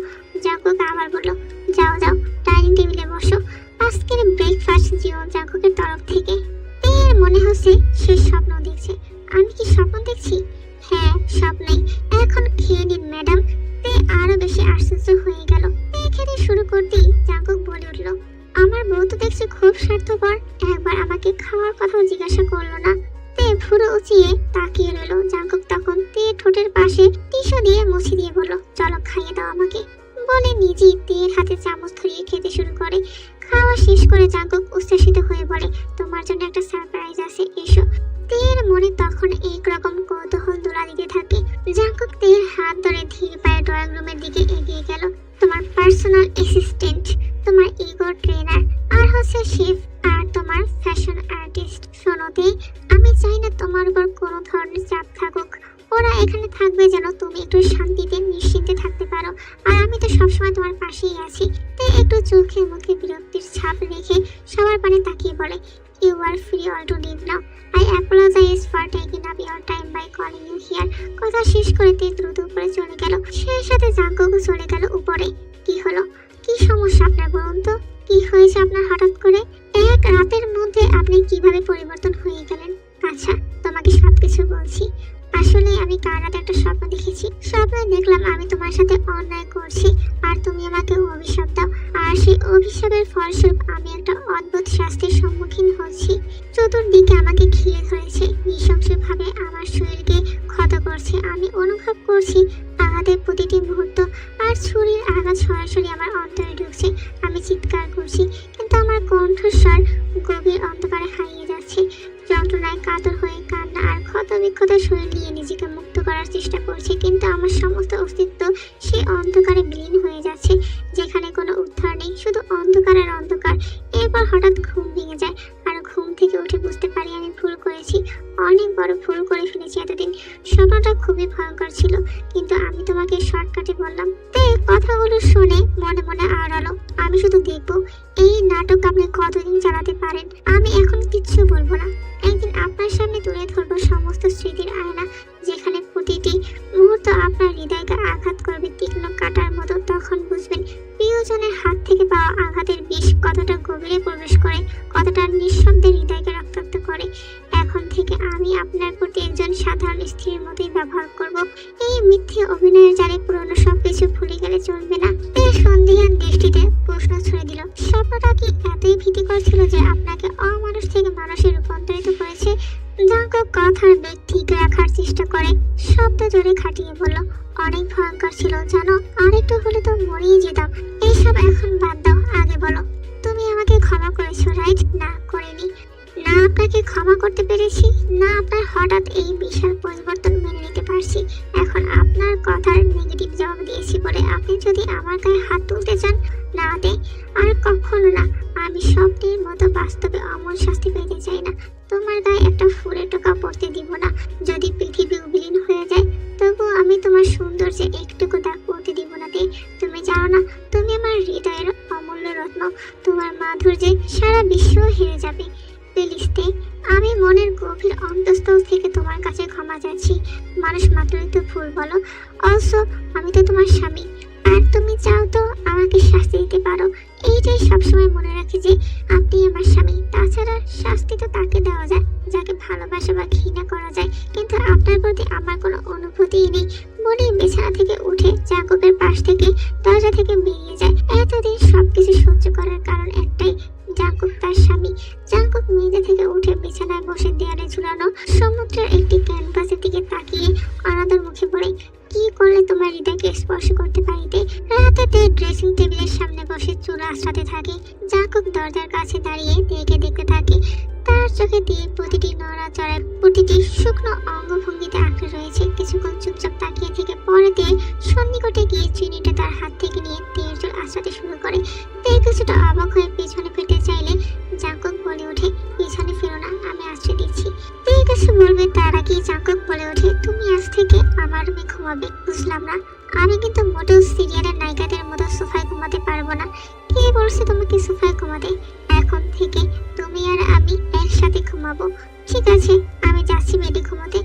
জাঙ্কুক আবার বলল, যাও যাও, ডাইনিং টেবিলে বসো, আজকের ব্রেকফাস্ট দিও জাঙ্কুকের তরফ থেকে। তীর মনে হচ্ছে সে স্বপ্ন দেখছে। আমি কি স্বপ্ন দেখছি? হ্যাঁ, স্বপ্নেই। এখন খেয়ে নিন ম্যাডাম। তে আরো বেশি আশ্চর্য হয়ে গেল। তে খেতে শুরু করতেই জাঙ্কুক বলে উঠল, আমার বউ তো দেখছি খুব স্বার্থপর, একবার আমাকে খাওয়ার কথাও জিজ্ঞাসা করলো না। তে ভুরু উঁচিয়ে তাকিয়ে রইল। জাঙ্কুক তখন তে ঠোঁটের পাশে টিস্যু দিয়ে মুছে দিয়ে বলল, চলো খাইয়ে দাও আমাকে। বলে নিজেই তের হাতে চামচ ধরিয়ে খেতে শুরু করে। খাওয়া শেষ করে জাঙ্কুক উচ্ছ্বাসিত হয়ে বলে, তোমার জন্য একটা সারপ্রাইজ আছে, এসো। তের মনে তখন একরকম কৌতূহল দোলা দিতে থাকে। জাঙ্কুক তের হাত ধরে ধীর পায়ে ড্রয়িং রুমের দিকে এগিয়ে গেল। তোমার পার্সোনাল অ্যাসিস্ট্যান্ট, তোমার ইগো ট্রেনার, আর হচ্ছে শেফ, আর তোমার ফ্যাশন আর্টিস্ট। শোনোতে, আমি চাই না তোমার উপর কোনো ধরনের চাপ থাকুক। ওরা এখানে থাকবে যেন তুমি একটু শান্তিতে নিশ্চিন্তে থাকতে পারো, আর আমি তো সবসময় তোমার পাশেই আছি। তাই একটু চোখে মুখে বিরক্তির ছাপ রেখে সবার পানে তাকিয়ে বলে, you are free all to live now. I apologize for taking up your time by calling you here. কথা শেষ করে তে দ্রুত উপরে চলে গেল। সেই সাথে জাঙ্কুকও চলে গেল উপরে। কি হলো, কি সমস্যা আপনার বলুন তো? কি হয়েছে আপনার হঠাৎ করে? এক রাতের মধ্যে আপনি কিভাবে পরিবর্তন হয়ে গেলেন? আচ্ছা, তোমাকে সবকিছু বলছি। আসলে আমি কাল রাতে একটা স্বপ্ন দেখেছি। স্বপ্নে দেখলাম আমি তোমার সাথে অন্য অন্যায় করছি আর তুমি আমাকে অভিশাপ দাও, আর সেই অভিশাপের ফলস্বরূপ আমি একটা অদ্ভুত শাস্তির সম্মুখীন হচ্ছি। চতুর্দিকে আমাকে ঘিরে ধরেছে, নৃশংসভাবে আমার শরীরকে ক্ষত করছে। আমি অনুভব করছি আঘাতের প্রতিটি মুহূর্ত, আর ছুরির আঘাত সরাসরি আমার অন্তরে ঢুকছে। আমি চিৎকার করছি, কিন্তু আমার কণ্ঠস্বর গভীর অন্ধকারে হারিয়ে যাচ্ছে। যন্ত্রণায় কাতর হয়ে কান্না আর ক্ষতবিক্ষত শরীর নিয়ে নিজেকে মুক্ত করার চেষ্টা করছি, কিন্তু আমার সমস্ত অস্তিত্ব সেই অন্ধকারে বিলীন হয়ে যাচ্ছে, যেখানে কোনো উদ্ধার নেই, শুধু অন্ধকার আর অন্ধকার। এরপর হঠাৎ ঘুম ভেঙে যায়, আর ঘুম থেকে উঠে বুঝতে পারি আমি ভুল করেছি, অনেক বড় ভুল করে ফেলেছি এতদিন। স্বপ্নটা খুবই ভয়ঙ্কর ছিল, কিন্তু আমি তোমাকে শর্টকাটে বললাম। তো এই কথাগুলো শুনে মনে মনে আওড়ালো, আমি শুধু দেখবো এই নাটক আপনি কতদিন চালাতে পারেন। আমি এখন কিচ্ছু বলবো না, একদিন আপনার সামনে তুলে ধরবো সমস্ত স্মৃতির আয়না, যেখানে প্রতিটি মুহূর্ত আপনার হৃদয়কে আঘাত করবে তীক্ষ্ণ কাঁটার মতো। তখন বুঝবেন প্রিয়জনের হাত থেকে পাওয়া আঘাতের বিষ কতটা গভীরে প্রবেশ করে, কতটা নিঃশব্দে হৃদয়কে রক্তাক্ত করে। এখন থেকে আমি আপনার প্রতি একজন সাধারণ স্ত্রীর মতোই ব্যবহার করব। এই মিথ্যে অভিনয়ের জালে পুরনো সবকিছু ভুলে গেলে চলবে না। সন্ধিহান দৃষ্টিতে প্রশ্ন ছুড়ে দিল, স্বপ্নটা কি এতই ভীতিকর ছিল যে আপনাকে অমানুষ থেকে মানুষে রূপান্তরিত করেছে? জাঙ্কুক কথার বেগ ঠিক রাখার চেষ্টা করে শব্দ জোরে খাটিয়ে বলল, অনেক ভয়ঙ্কর ছিল জানো, আরেকটু হলে তো মরেই যেতাম। এইসব এখন বাদ দাও, আগে বলো তুমি আমাকে ক্ষমা করেছো রাইট? না করিনি। না আপনাকে ক্ষমা করতে পেরেছি, না আপনার হঠাৎ এই বিশাল পরিবর্তন মেনে নিতে পারছি। এখন আপনার কথার নেগেটিভ জবাব দিয়েছি বলে আপনি যদি আমার গায়ে হাত তুলতে চান, না দে, আর কখনো না। আমি স্বপ্নের মতো বাস্তবে অমর শাস্তি পেতে চাই না। তোমার গায়ে একটা ফুলের টোকা পড়তে দিব না। যদি পৃথিবী বিলীন হয়ে যায়, তবুও আমি তোমার সৌন্দর্যে একটুকু দাগ পড়তে দিব না দে। তুমি জানো না, তুমি আমার হৃদয়ের অমূল্য রত্ন। তোমার মাধুর্যে সারা বিশ্ব হেরে যাবে। প্লিজ, আমি মনের গভীর অন্তঃস্থল থেকে তোমার কাছে ক্ষমা চাচ্ছি। মানুষ মাত্রই তো ভুল বলো। অলসো আমি তো তোমার স্বামী, আর তুমি চাও তো আমাকে শাস্তি দিতে পারো। এইটাই সবসময় মনে রাখি যে আপনি আমার স্বামী। তাছাড়া শাস্তি তো তাকে দেওয়া যায় যাকে ভালোবাসা বা ঘৃণা করা যায়, কিন্তু আপনার প্রতি আমার কোনো অনুভূতিই নেই। বলে বিছানা থেকে উঠে জাঙ্কুকের পাশ থেকে দরজা থেকে বেরিয়ে যায়। এতদিন সবকিছু সহ্য করার কারণ একটাই, জাঙ্কুক তার স্বামী। জাঙ্কুক মেঝে থেকে উঠে বিছানায় বসে দেয়ালে ঝুলানো সমুদ্রের একটি ক্যানভাসের দিকে তাকিয়ে অনাদর মুখে পড়ে, কি করলে তোমার হৃদয়কে স্পর্শ করতে পারিতে? রাতে ড্রেসিং টেবিলের সামনে বসে চুল আঁচড়াতে থাকে। জাঙ্কুক দরজার কাছে দাঁড়িয়ে দেখতে থাকে। তার চোখে দিয়ে প্রতিটি নড়াচড়ায়, প্রতিটি শুকনো অঙ্গভঙ্গিতে আঁকড়ে রয়েছে। কিছুক্ষণ চুপচাপ তাকিয়ে থেকে পরে দিয়ে সন্নিকটে গিয়ে চিনিটা তার হাত থেকে নিয়ে তেল চুল আঁচড়াতে শুরু করে। কিছুটা অবাক হয়ে পেছনে ফিরতে চাইলে জাঙ্কুক বলে ওঠে, পিছনে ফেরো না, আমি আশ্রয় দিচ্ছি। কিছু বলবে তার আগেই জাঙ্কুক বলে ওঠে, তুমি আজ থেকে আমার রুমে ঘুমাবে। বুঝলাম না, আমি কিন্তু মোটেও সিরিয়ালের নায়িকাদের মতো সোফায় ঘুমাতে পারবো না। কে বলছে তোমাকে সোফায় ঘুমাতে? এখন থেকে তুমি আর আমি একসাথে ঘুমাবো। ঠিক আছে, আমি যাচ্ছি বেডে ঘুমাতে।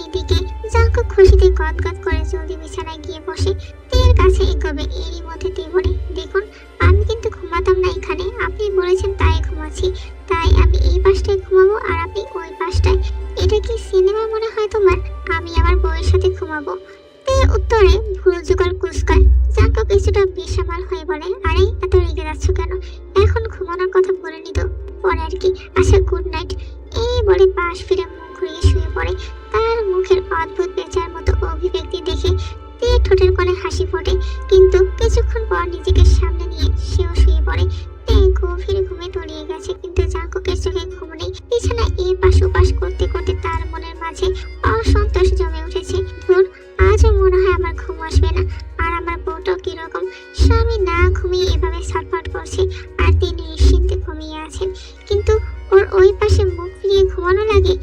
এদিকে জাঙ্কুক খুশিতে গদগদ করে জলদি বিছানায় গিয়ে বসে তের কাছে এগোবে। এরই মধ্যে তে বলে, দেখুন আমি কিন্তু ঘুমাতাম না এখানে, আপনি বলেছেন তাই ঘুমাচ্ছি। তাই আমি এই পাশটায় ঘুমাবো আর আপনি ওই পাশটায়। এটা কি সিনেমা মনে হয় তোমার? আমি আমার বউয়ের সাথে ঘুমাবো। তে উত্তরে ভুল জোগাড় কুচকায়। জাঙ্কুক কিছুটা বেসামাল হয়ে বলে, আরে এত রেগে যাচ্ছ কেন? এখন ঘুমানোর কথা বলে নিত পরে আর কি। আচ্ছা গুড নাইট। এই বলে পাশ ফিরে মুখ ঘুরিয়ে শুয়ে পড়ে। তার মুখের অদ্ভুত বেচার মতো অভিব্যক্তি দেখে তে ঠোঁটের কোণে হাসি ফোটে, কিন্তু কিছুক্ষণ পর নিজেকে সামনে নিয়ে সেও শুয়ে পড়ে। তে গভীর ঘুমে তলিয়ে গেছে, কিন্তু জাঙ্কুকের চোখে ঘুম নেই। বিছানায় এপাশ ওপাশ করতে করতে তার মনের মাঝে অসন্তোষ জমে উঠেছে। ধুর, আজও মনে হয় আমার ঘুম আসবে না। আর আমার বউটাও কিরকম, স্বামী না ঘুমিয়ে এভাবে ছটফট করছে আর তিনি নিশ্চিন্তে ঘুমিয়ে আছেন, কিন্তু ওর ওই পাশে মুখ ফিরিয়ে ঘুমানো লাগে।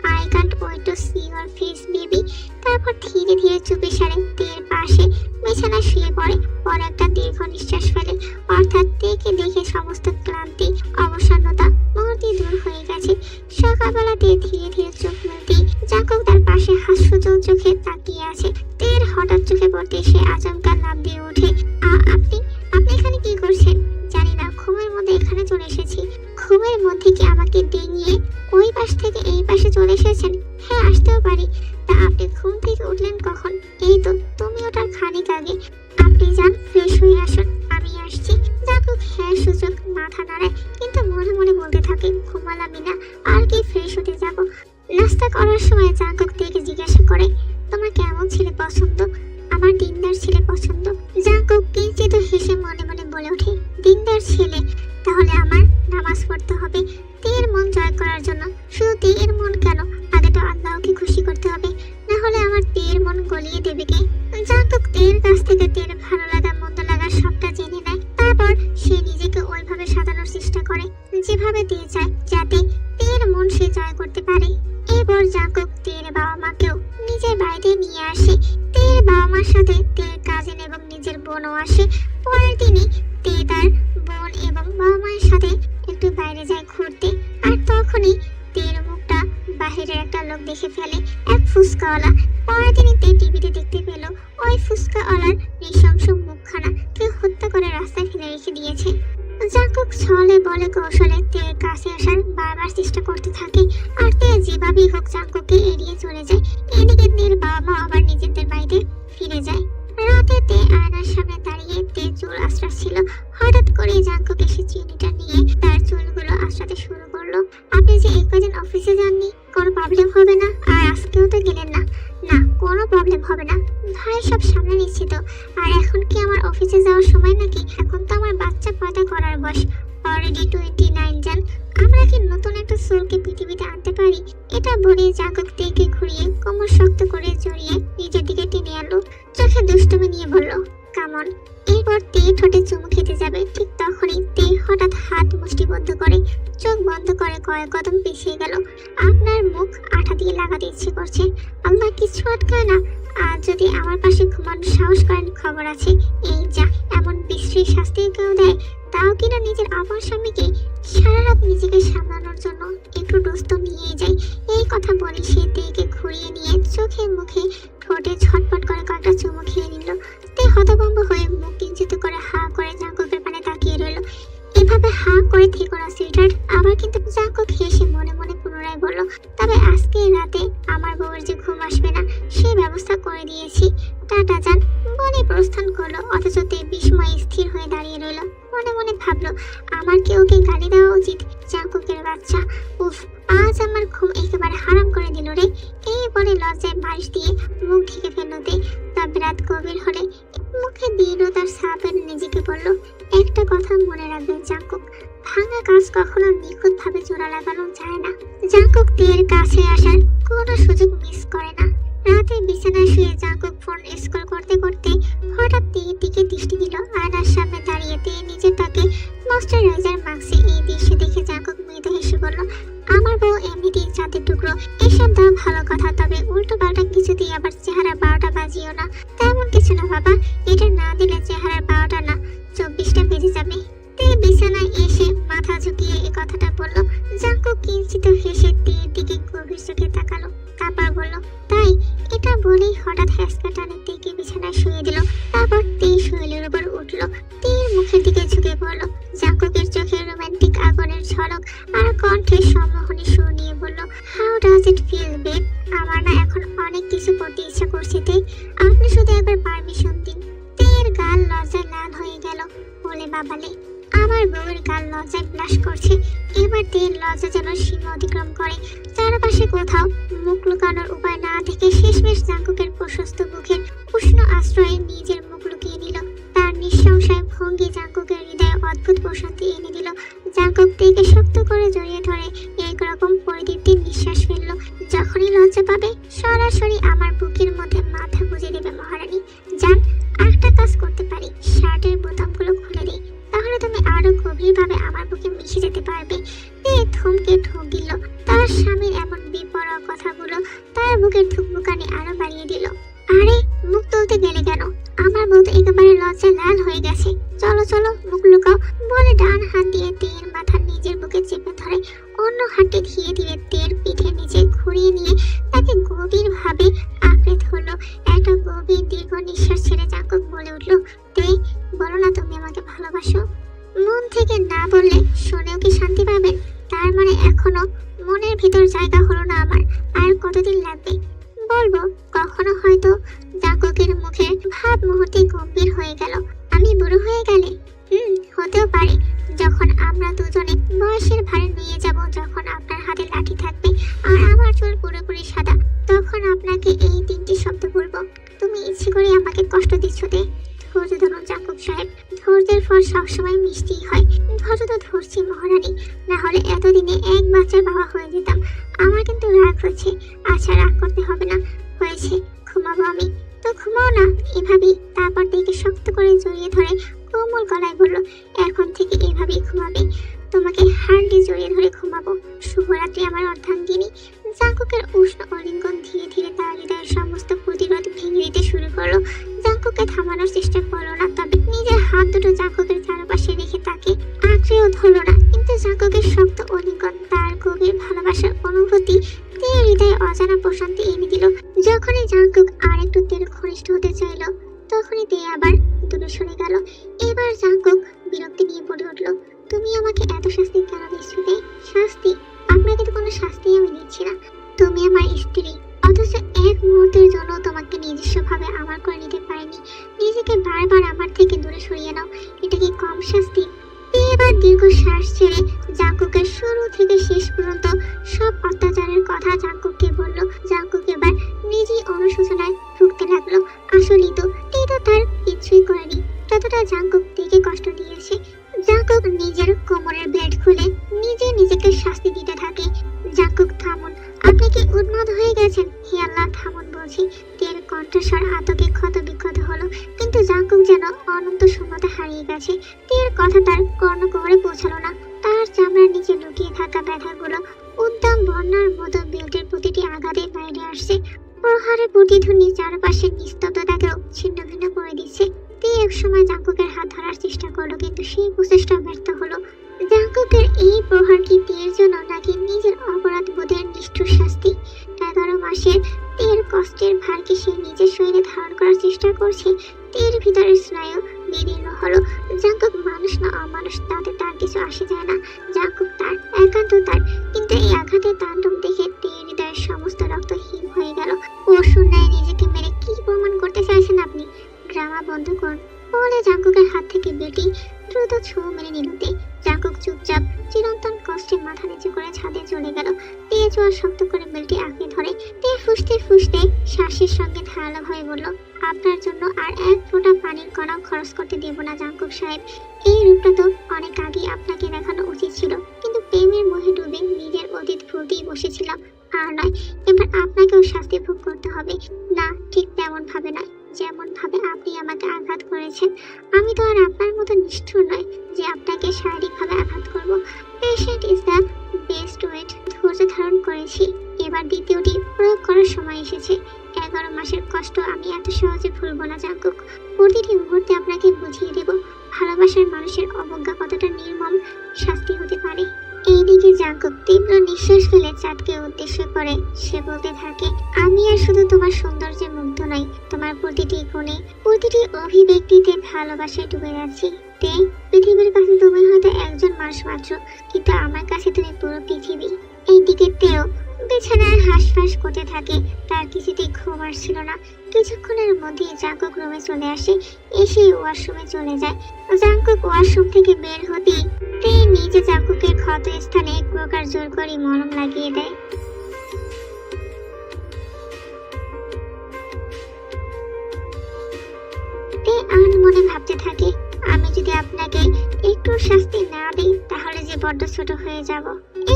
I can't wait to see your face, baby. তারপর ধীরে ধীরে চুপি সারে তের পাশে বিছানায় শুয়ে পড়ে। পর একটা দীর্ঘ নিঃশ্বাস ফেলে, অর্থাৎ তেকে দেখে সমস্ত ক্লান্তি, অবসন্নতা মুহূর্তে দূর হয়ে গেছে। সকালবেলাতে ধীরে ধীরে চোখ মেলতেই জাঙ্কুক তার পাশে হাস্যজ্জ্বল চোখে তাকিয়ে আছে। তের হঠাৎ চোখে পড়তে সে আচমকা লাফ দিয়ে ওঠে। আপনি আপনি এখানে কি করছেন? জানি না, ঘুমের মধ্যে এখানে চলে এসেছি। ঘুমের মধ্যে কি আমাকে ডিঙিয়ে ওই পাশ থেকে এই পাশে চলে এসেছেন? হ্যাঁ, আসতেও পারি। তা আপনি ঘুম থেকে উঠলেন কখন? এই তো তুমি ওঠার খানিক আগে। আপনি যান, ফ্রেশ হয়ে আসুন, আমি আসছি। জাঙ্কুক হ্যাঁ সূচক মাথা নাড়ায়, কিন্তু মনে মনে বলতে থাকে ঘুমালামই না, আর কি ফ্রেশ হতে যাব। নাস্তা করার সময় জাঙ্কুক থেকে জিজ্ঞাসা করে, তোমার কেমন ছেলে পছন্দ? আমার দিনদার ছেলে পছন্দ। জাঙ্কুক কিঞ্চিত হেসে মনে মনে বলে ওঠে, দিনদার ছেলে? তাহলে আমার নামাজ পড়তে হবে তের মন জয় করার জন্য। শুধু তের মন কেন, আগে তো আল্লাহকে খুশি করতে হবে, না হলে আমার তের মন গলিয়ে দেবে কে? জাঙ্কুক তের কাছ থেকে তের ভালো লাগা মন্দ লাগা সবটা জেনে নেয়। তারপর সে নিজেকে ওইভাবে সাজানোর চেষ্টা করে যেভাবে তে চায়, যাতে তের মন সে জয় করতে পারে। এরপর জাঙ্কুক তের বাবা মাকেও নিজের বাড়িতে নিয়ে আসে। তের বাবা মার সাথে তের কাজিন এবং নিজের বোনও আসে। পরের দিনই তে তার বোন এবং বাবা মায়ের সাথে একটু বাইরে যায় ঘুরতে। আর তখনই তের মুখটা বাহিরের একটা লোক দেখে ফেলে, এক ফুসকাওয়ালা। পরের দিনই তে টিভিতে দেখতে পেল ওই ফুসকাওয়ালার নৃশংস মুখখানা কেউ হত্যা করে রাস্তায় ফেলে রেখে দিয়েছে। জাঙ্কুক ছলে বলে কৌশলে তের কাছে আসার বারবার চেষ্টা করতে থাকে, আর তে যেভাবেই হোক জাঙ্কুককে এড়িয়ে চলে যায়। এদিকে তের বাবা মা আবার নিজেদের বাড়িতে ফিরে যায়। রাতে তে আয়নার সামনে দাঁড়িয়ে তে চুল আঁচড়াচ্ছিল। হঠাৎ করে জাঙ্কুক এসে চিনিটা নিয়ে তার চুলগুলো আঁচড়াতে শুরু করলো। আপনি যে এই কদিন অফিসে যাননি, কোনো প্রবলেম হবে না? আর আজকেও তো গেলেন না। না, কোনো প্রবলেম হবে না, ভাই সব সামনে নিচ্ছি তো। আর এখন কি আমার অফিসে যাওয়ার সময় নাকি? এখন তো আমার বাচ্চা পয়দা করার বয়স, অলরেডি 29 জান। আমরা কি নতুন একটা সোলকে পৃথিবীতে আনতে পারি? এটা বলে জাঙ্কুক তেকে ঘুরিয়ে কোমর শক্ত করে জড়িয়ে নিজের দিকে টেনে আনলো। চোখে দুষ্টুমি নিয়ে বলল, কামন। এরপর তে ঠোঁটে চুমু খেতে যাবে, ঠিক তখনই তে হঠাৎ হাত মুষ্টিবদ্ধ করে চোখ বন্ধ করে কয়েক কদম পিছিয়ে গেল। আপনার মুখ আঠা দিয়ে লাগাতে ইচ্ছে করছে, আল্লাহ কিছু আটকায় না। আর যদি আমার পাশে ঘুমানোর সাহস করেন, খবর আছে। এই যা, এমন বিশ্রী শাস্তি কেউ দেয়, তাও কিনা নিজের আপন স্বামীকে। সারা রাত নিজেকে সামলানোর জন্য একটু দোস্ত নিয়ে যায়। এই কথা বলে সে তেকে ঘুরিয়ে নিয়ে চোখে মুখে ঠোঁটে ছটপট করে কয়েকটা চুমু খেয়ে নিল। তে হতভম্ব হয়ে মুখ কিঞ্চিত করে হা করে জাঙ্কুকের পানে তাকিয়ে রইল। এভাবে হা করে থেকো না সুইটার্ট। আবার কিন্তু জাঙ্কুক হেসে মনে মনে পুনরায় বলল, তবে আজকে রাতে আমার বউয়ের যে ঘুম আসবে না, সে ব্যবস্থা করে দিয়েছি। টাটা যান বলে প্রস্থান করলো। অথচ তে বিস্ময়ে স্থির হয়ে দাঁড়িয়ে রইল। মনে মনে ভাবলো, আমার কি ওকে গালি দেওয়া উচিত? জাঙ্কুকের বাচ্চা, উফ, আজ আমার ঘুম একেবারে হারাম করে দিল রে। এই বলে লজ্জায় বালিশ দিয়ে মুখ ঢেকে ফেললো তে। তবে রাত গভীর হলে মুখে দৃঢ়তার ছাপের নিজেকে বলল, একটা কথা মনে রাখবেন জাঙ্কুক, ভাঙা কাজ কখনো নিখুঁত ভাবে জোড়া লাগানো যায় না। জাঙ্কুক তের কাছে আসার কোনো সুযোগ মিস করে না। রাতে বিছানায় শুয়ে জাঙ্কুক ফোন স্ক্রল করতে করতে হঠাৎ তের দিকে দৃষ্টি দিল। আয়নার সামনে দাঁড়িয়ে তে নিজের তাকে ময়েশ্চারাইজার মাখছে। এই দৃশ্য দেখে জাঙ্কুক মৃদু হেসে বলল, আমার বউ এমনিতেই চাঁদের টুকরো, এসব দাও ভালো কথা, তবে উল্টো পাল্টা কিছু দিয়ে আবার চেহারা 12টা বাজিও না। তেমন কিছু না বাবা, এটা না দিলে চেহারার 12টা না 24টা বেজে যাবে। তে বিছানায় এসে মাথা ঝুঁকিয়ে এই কথাটা বলল। জাঙ্কুক কিঞ্চিত হেসে তের দিকে গভীর চোখে তাকালো, তারপর বলল, তাই? এটা বলেই হঠাৎ হ্যাঁচকা টানে তেকে বিছানায় শুয়ে দিল। তারপর তে শৈলের উপর উঠল, তের মুখের দিকে ঝুঁকে পড়ল। জাঙ্কুকের চোখে রোমান্টিক আগুনের ঝলক আর কণ্ঠে সম্মোহনী সুর নিয়ে বলল, how does it feel babe? আমার না এখন অনেক কিছু করতে ইচ্ছা করছে তে, আপনি শুধু একবার পারমিশন দিন। তের গাল লজ্জায় লাল হয়ে গেল। বলে বাবালে, আমার বউয়ের গাল লজ্জায় ব্লাশ করছে। এবার তের লজ্জা যেন সীমা অতিক্রম করে। চারপাশে কোথাও মুখ লুকানোর উপায় না থেকে শেষমেশ জাঙ্কুকের প্রশস্ত মুখের উষ্ণ আশ্রয়ে নিজের মুখ লুকিয়ে দিল। তার নিঃসংশয় ভঙ্গি জাঙ্কুকের হৃদয়ে অদ্ভুত প্রশান্তি এনে দিল। জাঙ্কুক তেকে শক্ত করে জড়িয়ে ধরে একরকম পরিতৃপ্তির নিঃশ্বাস ফেলল। যখনই লজ্জা পাবে সরাসরি আমার বুকের মধ্যে মাথা গুঁজে দেবে মহারানী। যান, একটা কাজ করতে পারি, শার্টের বোতামগুলো খুলে দিই, তাহলে তুমি আরো গভীরভাবে আমার বুকে মিশে যেতে পারবে। তে থমকে ঢোক দিল। তার স্বামীর এমন বেপরোয়া কথাগুলো তার বুকের ধুকপুকানি আরো বাড়িয়ে দিল। আরে, মুখ তুলতে গেলে কেন? আমার বউ তো একেবারে লজ্জায় লাল হয়ে গেছে। চলো চলো, মুখ লুকাও বলে ডান হাত দিয়ে তের মাথা নিজের বুকে চেপে ধরে অন্য হাতটি ধীরে ধীরে তের পিঠে নিচে ঘুরিয়ে নিয়ে তাকে গভীর ভাবে আঁকড়ে ধরলো। একটা গভীর দীর্ঘ নিঃশ্বাস ছেড়ে জাঙ্কুক বলে উঠল, তে, বলো না তুমি আমাকে ভালোবাসো। মন থেকে না বললে শুনেও কি শান্তি পাবেন? তার মানে এখনো মনের ভিতর জায়গা হলো না আমার। আর কতদিন লাগবে? বলবো কখনো হয়তো। জাঙ্কুকের মুখে ভাব মুহূর্তে গম্ভীর হয়ে গেল। গেলে? হতেও পারে। যখন আমরা দুজনে বয়সের ভারে নিয়ে যাব, যখন আপনার হাতে লাঠি থাকবে আর আমার চুল পুরোপুরি সাদা, তখন আপনাকে এই 3টি শব্দ বলবো। তুমি ইচ্ছে করে আমাকে কষ্ট দিচ্ছ তে। ধৈর্য ধরুন জাঙ্কুক সাহেব, ধৈর্যের ফল সবসময় মিষ্টি হয়। ধৈর্য তো ধরছি মহারানী, না হলে এতদিনে এক বাচ্চার বাবা হয়ে যেতাম। আমার কিন্তু রাগ হচ্ছে। আচ্ছা, রাগ করতে হবে না, হয়েছে, ঘুমাবো আমি। তো ঘুমাও না এভাবেই। তারপর দেখে শক্ত করে জড়িয়ে ধরে কোমল গলায় বলল, এখন থেকে এভাবেই ঘুমাবে। তোমাকে হার্ডলি জড়িয়ে ধরে ঘুমাবো। শুভরাত্রি আমার অর্ধাঙ্গিনী। জাঙ্কুকের উষ্ণ অলিঙ্গন ধীরে ধীরে তার হৃদয়ের সমস্ত প্রতিরোধ ভেঙে দিতে শুরু করলো। জাঙ্কুককে থামানোর চেষ্টা করলো না, তবে নিজের হাত দুটো জাঙ্কুকের চারপাশে রেখে তাকে আঁকড়েও ধরলো না। কিন্তু জাঙ্কুকের শক্ত অলিঙ্গন, তার গভীর ভালোবাসার অনুভূতি তীর হৃদয়ে অজানা প্রশান্তি এনে দিল। যখনই জাঙ্কুক আর একটু তীর ঘনিষ্ঠ হতে চাইল, তখনই তে আবার দূরে সরে গেল। এবার জাঙ্কুক বিরক্তি নিয়ে বলে উঠল, তুমি আমাকে এত শাস্তি কেন দিচ্ছ তে? শাস্তি? আপনাকে তো কোনো শাস্তি আমি দিচ্ছি না। তুমি আমার স্ত্রী, অথচ এক মুহূর্তের জন্য তোমাকে নিজস্বভাবে আমার করে নিতে পারিনি। নিজেকে বারবার আমার থেকে দূরে সরিয়ে নাও, এটা কি কম শাস্তি? এবার দীর্ঘ শ্বাস ছেড়ে জাঙ্কুকের শুরু থেকে শেষ পর্যন্ত সব অত্যাচারের কথা জাঙ্কুককে বলল। জাঙ্কুক এবার নিজেই অনুশোচনায় ভুগতে লাগলো। আসলেই তো তার কিছুই করেনি, যতটা জাঙ্কুক থেকে কষ্ট দিয়েছে। জাঙ্কুক নিজের কোমরের বেল্ট খুলে নিজেকে শাস্তি দিতে থাকে। জাঙ্কুক থামুন, আপনি কি উন্মাদ হয়ে গেছেন? হে আল্লাহ, থামুন বলছি। তের কণ্ঠস্বর আতকে ক্ষত বিক্ষত হলো, কিন্তু জাঙ্কুক যেন অনন্ত শূন্যতা হারিয়ে গেছে। তের কথা তার কর্ণকুহরে পৌঁছালো না। তার চামড়ার নিচে লুকিয়ে থাকা ব্যথাগুলো উদ্দাম বন্যার মতো বেল্টের প্রতিটি আঘাতে বাইরে আসছে। প্রহারের প্রতিধ্বনি চারপাশের নিস্তব্ধতাকেও ছিন্ন ভিন্ন করে দিচ্ছে। তে এক সময় জাঙ্কুকের হাত ধরার চেষ্টা করলো, কিন্তু সেই প্রচেষ্টা ব্যর্থ হলো। জাঙ্কুকের এই প্রহার কি তের জন্য, নাকি নিজের অপরাধ বোধের নিষ্ঠুর শাস্তি? 11 মাসের তের কষ্টের ভারকে সে নিজের শরীরে ধারণ করার চেষ্টা করছে। তের ভিতরের স্নায়ু বিদীর্ণ হলো। জাঙ্কুক মানুষ না অমানুষ, তাতে তার কিছু আসে যায় না। জাঙ্কুক তার, একান্ত তার। কিন্তু এই আঘাতের তাণ্ডব দেখে তের হৃদয়ের সমস্ত রক্ত হিম হয়ে গেল। পশুর ন্যায় নিজেকে মেরে কি প্রমাণ করতে চাইছেন আপনি? ড্রামা বন্ধ করুন বলে জাঙ্কুকের হাত থেকে বেটি দ্রুত ছো মেরে নিল তে। জাঙ্কুক চুপচাপ চিরন্তন কষ্টে মাথা নিচু করে ছাদে চলে গেল। তে জোয়ার শক্ত করে বেলটি আঁকড়ে ধরে। তে ফুসতে ফুসতে শ্বাসের সঙ্গে ধারালো হয়ে বলল, আপনার জন্য আর এক ফোঁটা পানির কণাও খরচ করতে দেব না জাঙ্কুক সাহেব। এই রূপটা তো অনেক আগে আপনাকে দেখানো উচিত ছিল, কিন্তু প্রেমের মোহে ডুবে নিজের অতীত ভুলতেই বসেছিলাম। আর নয়, এবার আপনাকেও শাস্তি ভোগ করতে হবে। না, ঠিক তেমন ভাবে নয়, যেমন ভাবে আপনি আমাকে আঘাত করেছেন। আমি তো আর আপনার মতো নিষ্ঠুর নয় যে আপনাকে শারীরিকভাবে আঘাত করব। Patient is the best wait. ধৈর্য ধারণ করেছি, এবার দ্বিতীয়টি প্রয়োগ করার সময় এসেছে। 11 মাসের কষ্ট আমি এত সহজে ভুলব না জাঙ্কুক। প্রতিটি মুহূর্তে আপনাকে বুঝিয়ে দেব ভালোবাসার মানুষের অবজ্ঞা কতটা নির্মম শাস্তি হতে পারে। এইদিকে জাঙ্কুক তীব্র নিঃশ্বাস ফেলে চাঁদকে উদ্দেশ্য করে সে বলতে থাকে, আমি আর শুধু তোমার সৌন্দর্যে মুগ্ধ নই, তোমার প্রতিটি গুণে, প্রতিটি অভিব্যক্তিতে ভালোবাসায় ডুবে যাচ্ছি। তে, পৃথিবীর কাছে তুমি হয়তো একজন মানুষ মাত্র, কিন্তু আমার কাছে তুমি পুরো পৃথিবী। এইদিকে তেও বিছানায় হাঁসফাঁস করতে থাকে। তার কিছুতেই ঘুম আসছিল না। কিছুক্ষণের মধ্যেই জাঙ্কুক রুমে চলে আসে, এসে ওয়াশরুমে চলে যায়। জাঙ্কুক ওয়াশরুম থেকে বের হতেই তে নিজে জাঙ্কুকের ক্ষত স্থানে এক প্রকার জোর করে মলম লাগিয়ে দেয়। তে আনমনে ভাবতে থাকে, আমি যদি আপনাকে একটু শাস্তি না দিই তাহলে যে বড্ড ছোট হয়ে যাব।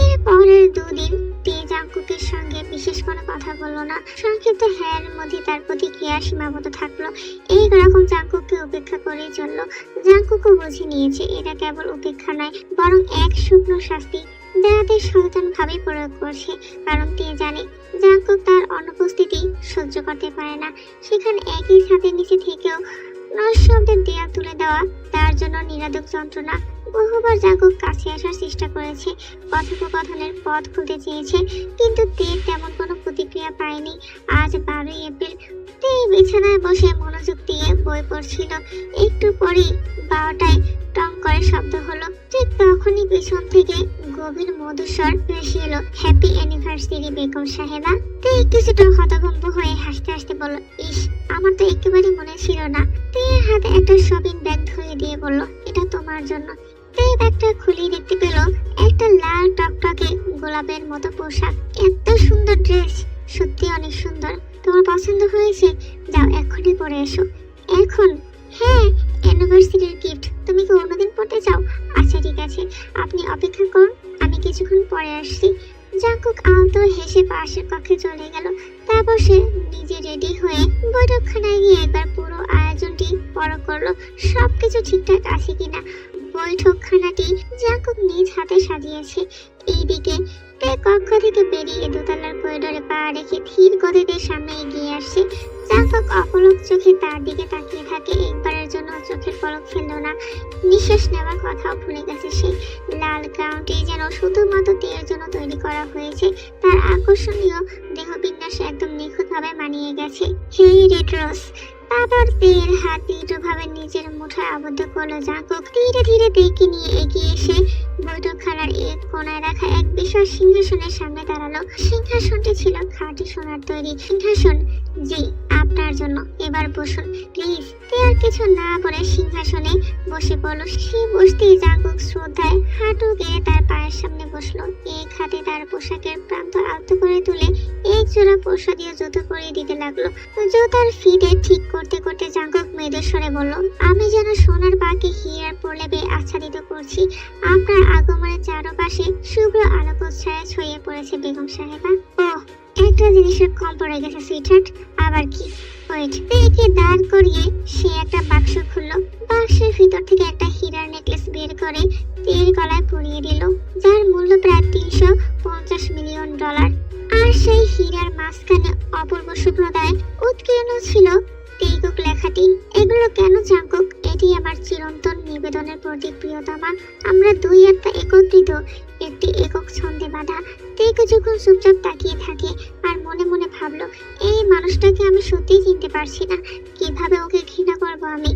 এর পরের 2 দিন তে জাঙ্কুকের সঙ্গে বিশেষ কোনো কথা বললো না। সংক্ষিপ্ত হ্যার মধ্যে তার প্রতিক্রিয়া সীমাবদ্ধ থাকলো। এই রকম জাঙ্কুককে উপেক্ষা করেই চললো। জাঙ্কুকও বুঝে নিয়েছে এটা কেবল উপেক্ষা নয়, বরং এক শুকনো শাস্তি যাতে সচেতনভাবে প্রয়োগ করছে। কারণ তে জানে জাঙ্কুক তার অনুপস্থিতি সহ্য করতে পারে না। সেখানে একই ছাদের নিচে থেকেও নৈশব্দের দেয়াল তুলে দেওয়া তার জন্য নিরাদক যন্ত্রণা। বহুবার জাঙ্কুক কাছে আসার চেষ্টা করেছে, কথোপকথনের পথ খুলতে চেয়েছে, কিন্তু তে তেমন কোনো প্রতিক্রিয়া পায়নি। আজ 12 এপ্রিল তে বিছানায় বসে মনোযোগ দিয়ে বই পড়ছিল। একটু পরেই 12টায় টং করে শব্দ হলো। ঠিক তখনই পিছন থেকে গভীর মধুস্বর ভেসে এলো, হ্যাপি অ্যানিভার্সারি বেগম সাহেবা। তে কিছুটা হতভম্ব হয়ে হাসতে হাসতে বলল, ইস, আমার তো একেবারে মনে ছিল না। তে হাতে একটা শপিং ব্যাগ ধরে দিয়ে বলল, এটা তোমার জন্য। তে ব্যাগটা খুলে দেখতে পেল একটা লাল টকটকে গোলাপের মতো পোশাক। এত সুন্দর ড্রেস, সত্যি অনেক সুন্দর। তোমার পছন্দ হয়েছে? যাও এক্ষুনি পরে এসো। এখন? হ্যাঁ, অ্যানিভার্সারির গিফট। তুমি কি অন্যদিন পড়তে চাও? আচ্ছা ঠিক আছে, আপনি অপেক্ষা করুন, আমি কিছুক্ষণ পরে আসছি। জাঙ্কুক আলতো হেসে পাশের কক্ষে চলে গেল। তারপর সে নিজে রেডি হয়ে বৈঠকখানায় গিয়ে একবার পুরো আয়োজনটি পরখ করলো, সবকিছু ঠিকঠাক আছে কিনা। বৈঠকখানাটি জাঙ্কুক নিজ হাতে সাজিয়েছে। এইদিকে তে কক্ষ থেকে বেরিয়ে দোতলার করিডোরে পা রেখে ধীর গতিতে সামনে এগিয়ে আসছে। জাঙ্কুক অপলক চোখে তার দিকে তাকিয়ে থাকে। একবারের জন্য চোখের পলক ফেলল না। নিঃশ্বাস নেওয়ার কথাও ভুলে গেছে সে। লাল গাউনটি যেন শুধুমাত্র তের জন্য তৈরি করা হয়েছে। তার আকর্ষণীয় দেহবিন্যাস একদম নিখুঁতভাবে মানিয়ে গেছে। হেই রেড রোজ। তারপর তের হাত দৃঢ়ভাবে নিজের মুঠোয় আবদ্ধ করলো জাঙ্কুক। ধীরে ধীরে তেকে নিয়ে এগিয়ে এসে বৈঠকখানার এক কোনায় রাখা এক বিশাল সিংহাসনের সামনে দাঁড়ালো। সিংহাসনটি ছিল খাঁটি সোনার তৈরি। সিংহাসন? জি, আপনার জন্য। এবার বসুন প্লিজ। তে আর কিছু না বলে সিংহাসনে বসে পড়লো। সে বসতেই জাঙ্কুক শ্রদ্ধায় হাঁটু গেড়ে তার পায়ের সামনে বসলো। এক হাতে তার পোশাকের প্রান্ত আলতো করে তুলে এক জোড়া প্রসাদীয় জুতো পরিয়ে দিতে লাগলো। জুতার ফিতে ঠিক করতে করতে জাঙ্কুক মৃদু স্বরে বলল, আমি যেন সোনার পাকে হীরার প্রলেপে আচ্ছাদিত করছি। আপনার আগমনের চারপাশে শুভ্র আলোকচ্ছায়া ছড়িয়ে পড়েছে বেগম সাহেবা। ওহ, একটা জিনিসের কম পড়ে গেছে সুইটহার্ট। আবার কি? ওয়েট। তেকে দাঁড় করিয়ে সে একটা বাক্স খুললো। বাক্সের ভিতর থেকে একটা হীরার নেকলেস বের করে তের গলায় পরিয়ে দিল, যার মূল্য প্রায় $350 মিলিয়ন। আর সেই হীরার মাঝখানে অপূর্ব শুভ্রতায় উৎকীর্ণ ছিল তেইকুক লেখাটি। এগুলো কেন জাঙ্কুক? এটি আমার চিরন্তন নিবেদনের প্রতীক প্রিয়তমা। আমরা দুই আত্মা একত্রিত, একটি একক ছন্দে বাঁধা। তেই কিছুক্ষণ চুপচাপ তাকিয়ে থাকে আর মনে মনে ভাবলো, এই মানুষটাকে আমি সত্যিই চিনতে পারছি না। কিভাবে ওকে ঘৃণা করব আমি?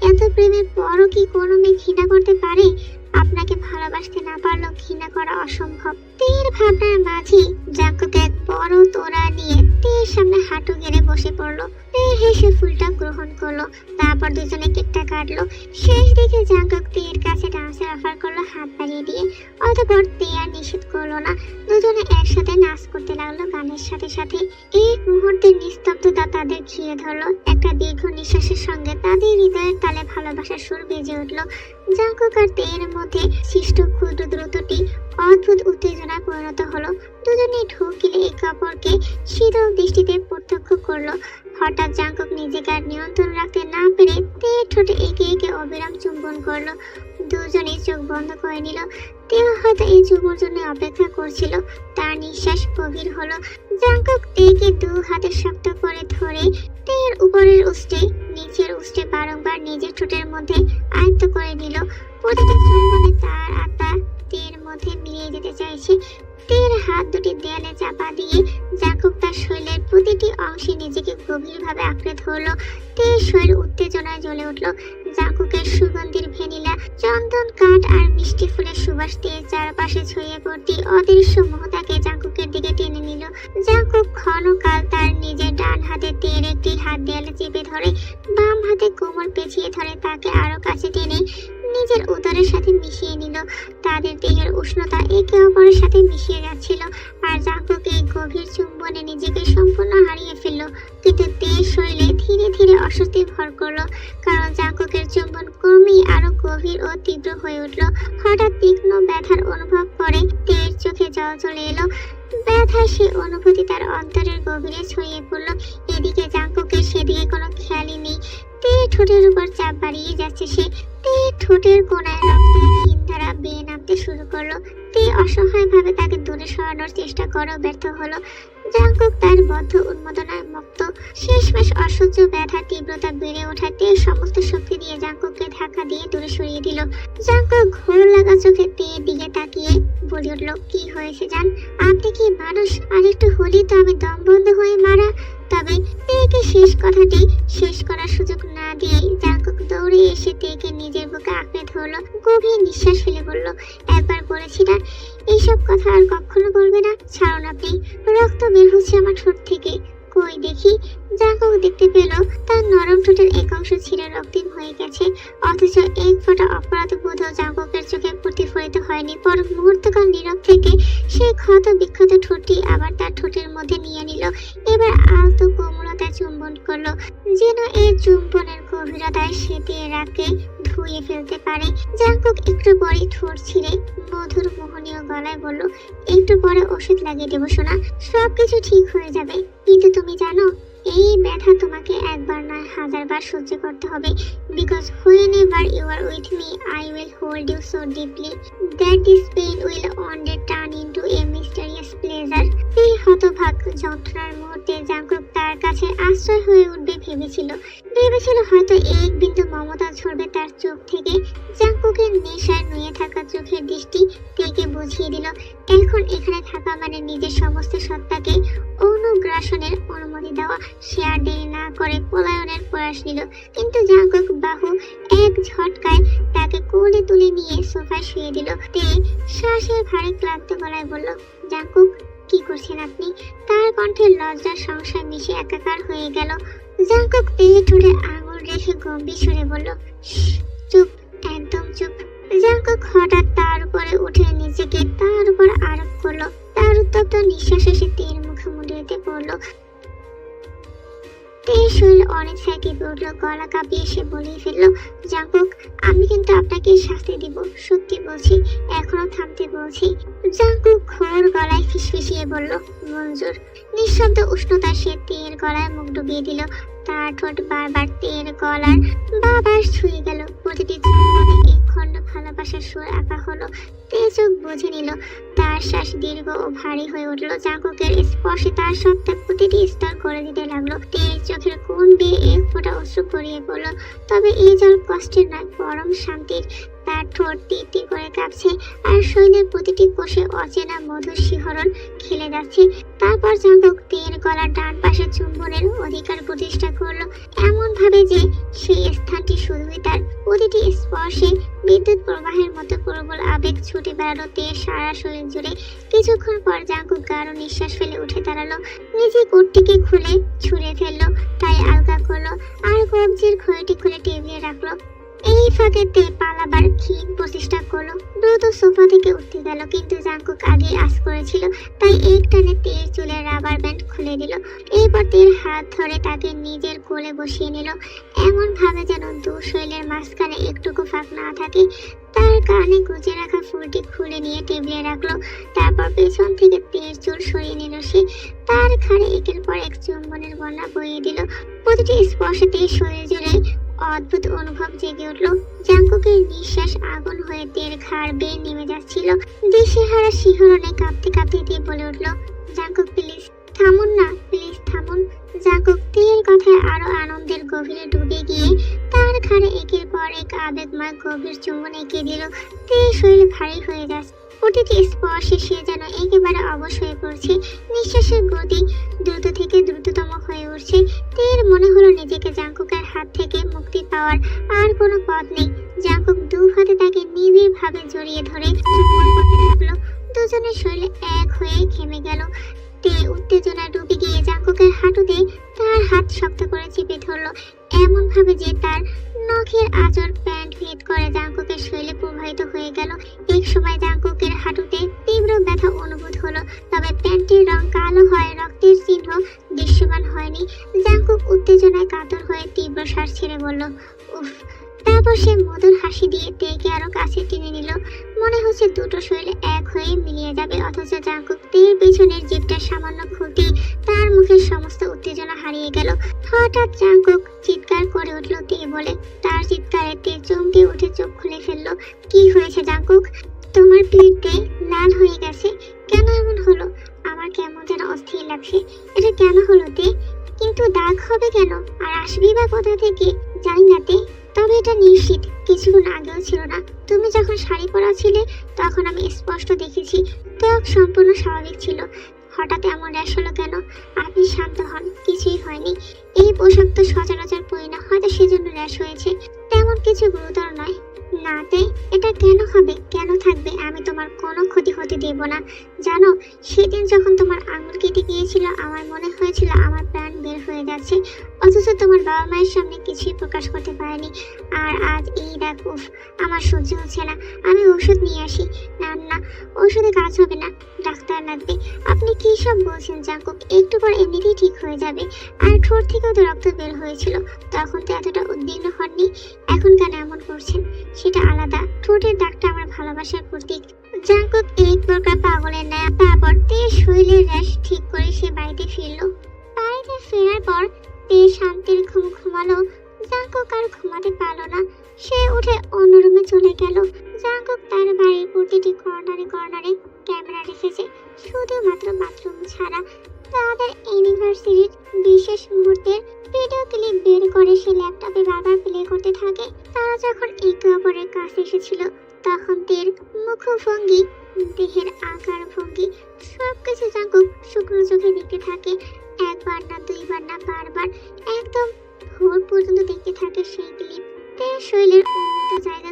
এত প্রেমের পরও কি কোনো মেয়ে ঘৃণা করতে পারে? আপনাকে ভালোবাসতে না পারলেও ঘৃণা করা অসম্ভব। তের ভাবনার মাঝে জাঙ্কুক এক বড় তোড়া নিয়ে তের সামনে হাঁটু গেড়ে বসে পড়লো। তে হেসে ফুলটা গ্রহণ করলো। তারপর দুজনে কেকটা কাটলো। শেষ দিকে জাঙ্কুক তের কাছে ডান্সের অফার করলো হাত বাড়িয়ে দিয়ে। অতঃপর তে আর নিষেধ করলো না। দুজনে একসাথে নাচ করতে লাগলো গানের সাথে সাথে। এক মুহূর্তের নিস্তব্ধতা তাদের ঘিরে ধরলো। একটা দীর্ঘ নিঃশ্বাসের সঙ্গে তাদের হৃদয়ের তালে ভালোবাসার সুর বেজে উঠলো। জাঙ্কুক আর তের মধ্যে সৃষ্ট ক্ষুদ্র দ্রুতটি অদ্ভুত উত্তেজনায় পরিণত হলো। দুজনেই ঢোকিলে একে অপরকে শীতল দৃষ্টিতে প্রত্যক্ষ করলো। হঠাৎ জাঙ্কুক নিজেকে আর নিয়ন্ত্রণ রাখতে না পেরে তের ঠোঁটে একে একে অবিরাম চুম্বন করলো। দুজনেই চোখ বন্ধ করে নিল। তেও হয়তো এই চুমুর জন্য অপেক্ষা করছিল। তার নিঃশ্বাস গভীর হলো। জাঙ্কুক তেকে দু হাতে শক্ত করে ধরে তের উপরের উষ্ঠে নিচের উষ্ঠে বারংবার নিজের ঠোঁটের মধ্যে আয়ত্ত করে নিল। প্রতিটা চুম্বনে তার আত্মা তের মধ্যে মিলিয়ে যেতে চাইছে। তের হাত দুটি দেয়ালে চাপা দিয়ে জাঙ্কুক তার শরীরের প্রতিটি অংশে নিজেকে গভীরভাবে আঁকড়ে ধরলো। তের শরীর উত্তেজনায় জ্বলে উঠলো। জাঙ্কুকের সুগন্ধির ভ্যানিলা, চন্দন কাঠ আর মিষ্টি ফুলের সুবাস তের চারপাশে ছড়িয়ে পড়তে অদৃশ্য মোহতাকে জাঙ্কুকের দিকে টেনে নিল। জাঙ্কুক ক্ষণকাল তার নিজের ডান হাতে তের একটি হাত দেয়ালে চেপে ধরে, বাম হাতে কোমর পেঁচিয়ে ধরে তাকে আরো কাছে টেনে নিজের উদরের সাথে মিশিয়ে নিল। তাদের দেহের উষ্ণতা একে অপরের সাথে মিশিয়ে যাচ্ছিল। আর জাঙ্কুক এই গভীর চুম্বনে নিজেকে সম্পূর্ণ হারিয়ে ফেলল। কিন্তু তের শরীরে ধীরে ধীরে অস্বস্তি ভর করলো, কারণ জাঙ্কুকের চুম্বন ক্রমেই আরো গভীর ও তীব্র হয়ে উঠল। হঠাৎ তীক্ষ্ণ ব্যথার অনুভব করে তের চোখে জল চলে এলো। ব্যথার সে অনুভূতি তার অন্তরের গভীরে ছড়িয়ে পড়লো। এদিকে জাঙ্কুকের সেদিকে কোনো খেয়ালই নেই। তে ঠোঁটের উপর চাপ বাড়িয়ে যাচ্ছে সে। তে ঠোঁটের কোণায় রক্তের হিমধারা বেয়ে নামতে শুরু করলো। তে অসহায়ভাবে তাকে দূরে সরানোর চেষ্টা করেও ব্যর্থ হলো। জাঙ্কুক তার বদ্ধ উন্মাদনায় মুক্ত। শেষমেশ অসহ্য ব্যথার তীব্রতা বেড়ে ওঠায় তে সমস্ত শক্তি দিয়ে জাঙ্কুককে ধাক্কা দিয়ে দূরে সরিয়ে দিল। জাঙ্কুক ঘোর লাগা চোখে তের দিকে তাকিয়ে বলে উঠল, কি হয়েছে জান? আপনি কি মানুষ? আর একটু হলেই তো আমি দম বন্ধ হয়ে মারা। তবে তেকে শেষ কথাটি শেষ করার সুযোগ না দিয়ে জাঙ্কুক দৌড়ে এসে তেকে নিজের বুকে আঁকড়ে ধরলো। গভীর নিঃশ্বাস ফেলে বলল, একবার বলেছি না এইসব কথা আর কখনো বলবে না। ছাড়ুন আপনি। রক্ত বের হচ্ছে আমার ঠোঁট থেকে। কই দেখি। জাঙ্কুক দেখতে পেল তার নরম ঠোঁটের এক অংশ ছিঁড়ে রক্তিম হয়ে গেছে, অথচ এক ফোঁটা অপরাধ বোধও জাঙ্কুকের চোখে প্রতিফলিত হয়নি। পর মুহূর্তকাল নীরব থেকে সেই ক্ষত বিক্ষত ঠোঁটটি আবার তার ঠোঁটের মধ্যে নিয়ে নিল। এবার আলতো কোমলতায় চুম্বন করলো, যেন এই চুম্বনের গভীরতায় সে রাগকে ধুয়ে ফেলতে পারে। জাঙ্কুক একটু পরে ঠোঁট ছিঁড়ে মধুর মোহনীয় গলায় বলল, একটু পরে ওষুধ লাগিয়ে দেবো সোনা, সবকিছু ঠিক হয়ে যাবে। কিন্তু তুমি জানো, এই ব্যথা তোমাকে একবার নয় 1000বার সহ্য করতে হবে। Because whenever you are with me, I will hold you so deeply that this pain will one day turn into a mysterious pleasure. এই হতভাগ যন্ত্রণার মুহূর্তে জাঙ্কুক তার কাছে আশ্রয় হয়ে উঠবে ভেবেছিল হয়তো এক বিন্দু মমতা ঝরবে তার চোখ থেকে। জাঙ্কুকের নেশায় নুয়ে থাকা চোখের দৃষ্টি থেকে বুঝিয়ে দিল, এখন এখানে থাকা মানে নিজের সমস্ত সত্তাকে অনুগ্রাসনের অনুমতি দেওয়া। সে আর দেরি না করে পলায়নের প্রয়াস নিল, কিন্তু জাঙ্কুক বাহু এক ঝটকায় তাকে কোলে তুলে নিয়ে সোফায় শুয়ে দিল। তে শ্বাসের ভারে ক্লান্ত গলায় বলল, জাঙ্কুক কি করছেন আপনি? তার কণ্ঠে লজ্জার সংশয় মিশে একাকার হয়ে গেল। জাঙ্কুক পেয়ে ঠোঁটে আঙুল রেখে গম্ভীর সুরে বলল, চুপ, একদম চুপ। জাঙ্কুক হঠাৎ তার উপরে উঠে নিজেকে তার উপর আরোপ করলো। তার উত্তপ্ত নিঃশ্বাস এসে তের মুখে মুড়িয়ে পড়লো। তের শরীর অনেকটাই কেঁপে উঠলো, গলা কাঁপিয়ে সে বলেই ফেললো, জাঙ্কুক আমি কিন্তু আপনাকে শাস্তি দিব, সত্যি বলছি, এখনো থামতে বলছি। জাঙ্কুক ঘোর গলায় ফিসফিসিয়ে বলল, মঞ্জুর। নিঃশব্দ উষ্ণতায় সে তের গলায় মুখ ডুবিয়ে দিল। তার ঠোঁট বারবার তের গলার বাবার ছুঁয়ে গেল। প্রতিটি চুম্বনে এক খণ্ড ভালোবাসার সুর আঁকা হলো। তে চোখ বুঝে নিল, তার শ্বাস দীর্ঘ ও ভারী হয়ে উঠল। জাঙ্কুকের স্পর্শে তার সত্তা প্রতিটি স্তর করে দিতে লাগলো। তের চোখের কোণ বেয়ে এক ফোঁটা অশ্রু গড়িয়ে পড়ল, তবে এই জল কষ্টের নয়, পরম শান্তির। তার ঠোঁট তীর করে কাঁপছে, আর শরীরের প্রতিটি কোষে অচেনা মধুর শিহরণ খেলে যাচ্ছে। তারপর জাঙ্কুক তের গলার ডান পাশে চুম্বনের অধিকার প্রতিষ্ঠা করলো, এমন ভাবে যে সেই স্থানটি শুধুই তার। প্রতিটি স্পর্শে বিদ্যুৎ প্রবাহের মতো প্রবল আবেগ ছুটে বেড়ালো তের সারা শরীর জুড়ে। কিছুক্ষণ পর জাঙ্কুক গাঢ় নিঃশ্বাস ফেলে উঠে দাঁড়ালো, নিজে কোটটিকে খুলে ছুঁড়ে ফেললো, তাই আলগা করলো, আর কবজির ঘড়িটি খুলে টেবিলে রাখলো। এই ফাঁকে তে পালাবার ক্ষীণ প্রচেষ্টা করলো, দ্রুত সোফা থেকে উঠতে গেল, কিন্তু জাঙ্কুক আগে আঁচ করেছিল, তাই এক টানে তের চুলের রাবার ব্যান্ড খুলে দিল। এরপর তের হাত ধরে তাকে নিজের কোলে বসিয়ে নিল, এমন ভাবে যেন দু শরীরের মাঝখানে একটুকু ফাঁক না থাকে। তার কানে গুজে রাখা ফুলটি খুলে নিয়ে টেবিলে রাখলো, তারপর পেছন থেকে তের চুল সরিয়ে নিল সে। তার ঘাড়ে একের পর এক চুম্বনের বন্যা বইয়ে দিল। প্রতিটি স্পর্শতে শরীর জুড়ে অদ্ভুত অনুভব জেগে উঠলো। জাঙ্কুকের নিঃশ্বাস আগুন হয়ে তের ঘাড় বেয়ে নেমে যাচ্ছিল। দিশেহারা শিহরণে কাঁপতে কাঁপতে দিয়ে বলে উঠলো, জাঙ্কুক প্লিজ থামুন না, প্লিজ থামুন। জাঙ্কুক তের কথায় আরো আনন্দের গভীরে ডুবে গিয়ে তার ঘাড়ে একের পর এক আবেগময় গভীর চুম্বন এঁকে দিল। তের শরীর ভারী হয়ে যাচ্ছে, প্রতিটি স্পর্শে সে যেন একেবারে অবশ হয়ে পড়ছে। নিঃশ্বাসের গতি দ্রুত থেকে দ্রুততম হয়ে উঠছে। তের মনে হলো নিজেকে জাঙ্কুকের হাত থেকে মুক্তি পাওয়ার আর কোনো পথ নেই। জাঙ্কুক দু হাতে তাকে নিবিড় ভাবে জড়িয়ে ধরে চুম্বন করতে লাগলো। দুজনের শরীর এক হয়ে থেমে গেল। তে উত্তেজনায় ডুবে গিয়ে জাঙ্কুকের হাঁটুতে তার হাত শক্ত করে চেপে ধরলো, এমন ভাবে যে তার নখের আঁচড় প্যান্ট ভেদ করে জাঙ্কুকের শরীরে প্রবাহিত হয়ে গেল। এক সময় জাঙ্কুকের হাঁটুতে তীব্র ব্যথা অনুভূত হলো, তবে প্যান্টের রং কালো হয়, রক্তের চিহ্ন দৃশ্যমান হয়নি। জাঙ্কুক উত্তেজনায় কাতর হয়ে তীব্র শ্বাস ছেড়ে বলল, উফ। তারপর সে মধুর হাসি দিয়ে তেকে আরো কাছে টেনে নিল, মনে হচ্ছে দুটো শরীর এক হয়ে মিলিয়ে যাবে। অথচ জাঙ্কুক তের পেছনের জিভটা সামান্য খুলতেই তার মুখের সমস্ত উত্তেজনা হারিয়ে গেল। হঠাৎ জাঙ্কুক চিৎকার করে উঠল তে বলে। তার চিৎকারে তে চমকে উঠে চোখ খুলে ফেললো। কি হয়েছে জাঙ্কুক? তোমার পিঠে লাল হয়ে গেছে, কেন এমন হলো? আমার কেমন যেন অস্থির লাগছে। এটা কেন হলো তে? কিন্তু দাগ হবে কেন, আর আসবি বা কোথা থেকে? জানি না তে, তবে এটা নিশ্চিত কিছুক্ষণ আগেও ছিল না। তুমি যখন শাড়ি পরা ছিলে তখন আমি স্পষ্ট দেখেছি ত্বক সম্পূর্ণ স্বাভাবিক ছিল। হঠাৎ এমন র্যাশ হলো কেন? আপনি শান্ত হন, কিছুই হয়নি। এই পোশাক তো সচরাচর পরি না, হয়তো সেজন্য র্যাশ হয়েছে, তেমন কিছু গুরুতর নয়। নাতে এটা কেন হবে, কেন থাকবে? আমি তোমার কোনো ক্ষতি হতে দেব না। জানো, সেদিন যখন তোমার আঙুল কেটে গিয়েছিল আমার মনে হয়েছিল আমার প্রাণ হয়ে যাচ্ছে, অথচ তোমার বাবা মায়ের সামনে কিছুই প্রকাশ করতে পারেনি। আর আজ এই দেখ, উফ, আমার সহ্য হচ্ছে না, আমি ওষুধ নিয়ে আসি। না না, ওষুধে কাজ হবে না, ডাক্তার লাগবে। আপনি কি সব বলছেন জাঙ্কুক? একটু পর এমনিতেই ঠিক হয়ে যাবে। আর ঠোঁট থেকেও তো রক্ত বের হয়েছিল, তখন তো এতটা উদ্বিগ্ন হননি। এখন কেন এমন করছেন সেটা আলাদা, ঠোঁটের দাগটা আমার ভালোবাসার প্রতীক। জাঙ্কুক এক প্রকার পাগলের ন্যায় তারপর শরীরের র্যাশ ঠিক করে সে বাড়িতে ফিরল। বাড়িতে ফেরার পর শান্তির ঘুম ঘুমালো। জাঙ্কুক আর ঘুমাতে পারল না, সে উঠে অন্য রুমে চলে গেল। জাঙ্কুক তার বাড়ির প্রতিটি কর্নারে কর্নারে ক্যামেরা রেখেছে, শুধুমাত্র বাথরুম ছাড়া। তাদের ইউনিভার্সিটির বিশেষ মুহূর্তের ভিডিও ক্লিপ বের করে সে ল্যাপটপে বারবার প্লে করতে থাকে। তারা যখন একে অপরের কাছে এসেছিল, তখন তের মুখভঙ্গি, দেহের আকার ভঙ্গি সবকিছু জাঙ্কুক শুকনো চোখে দেখতে থাকে। একবার না, দুইবার না, বারবার, একদম ভোর পর্যন্ত দেখতে থাকে সেই ক্লিপ। তের শরীরের উন্মুক্ত জায়গা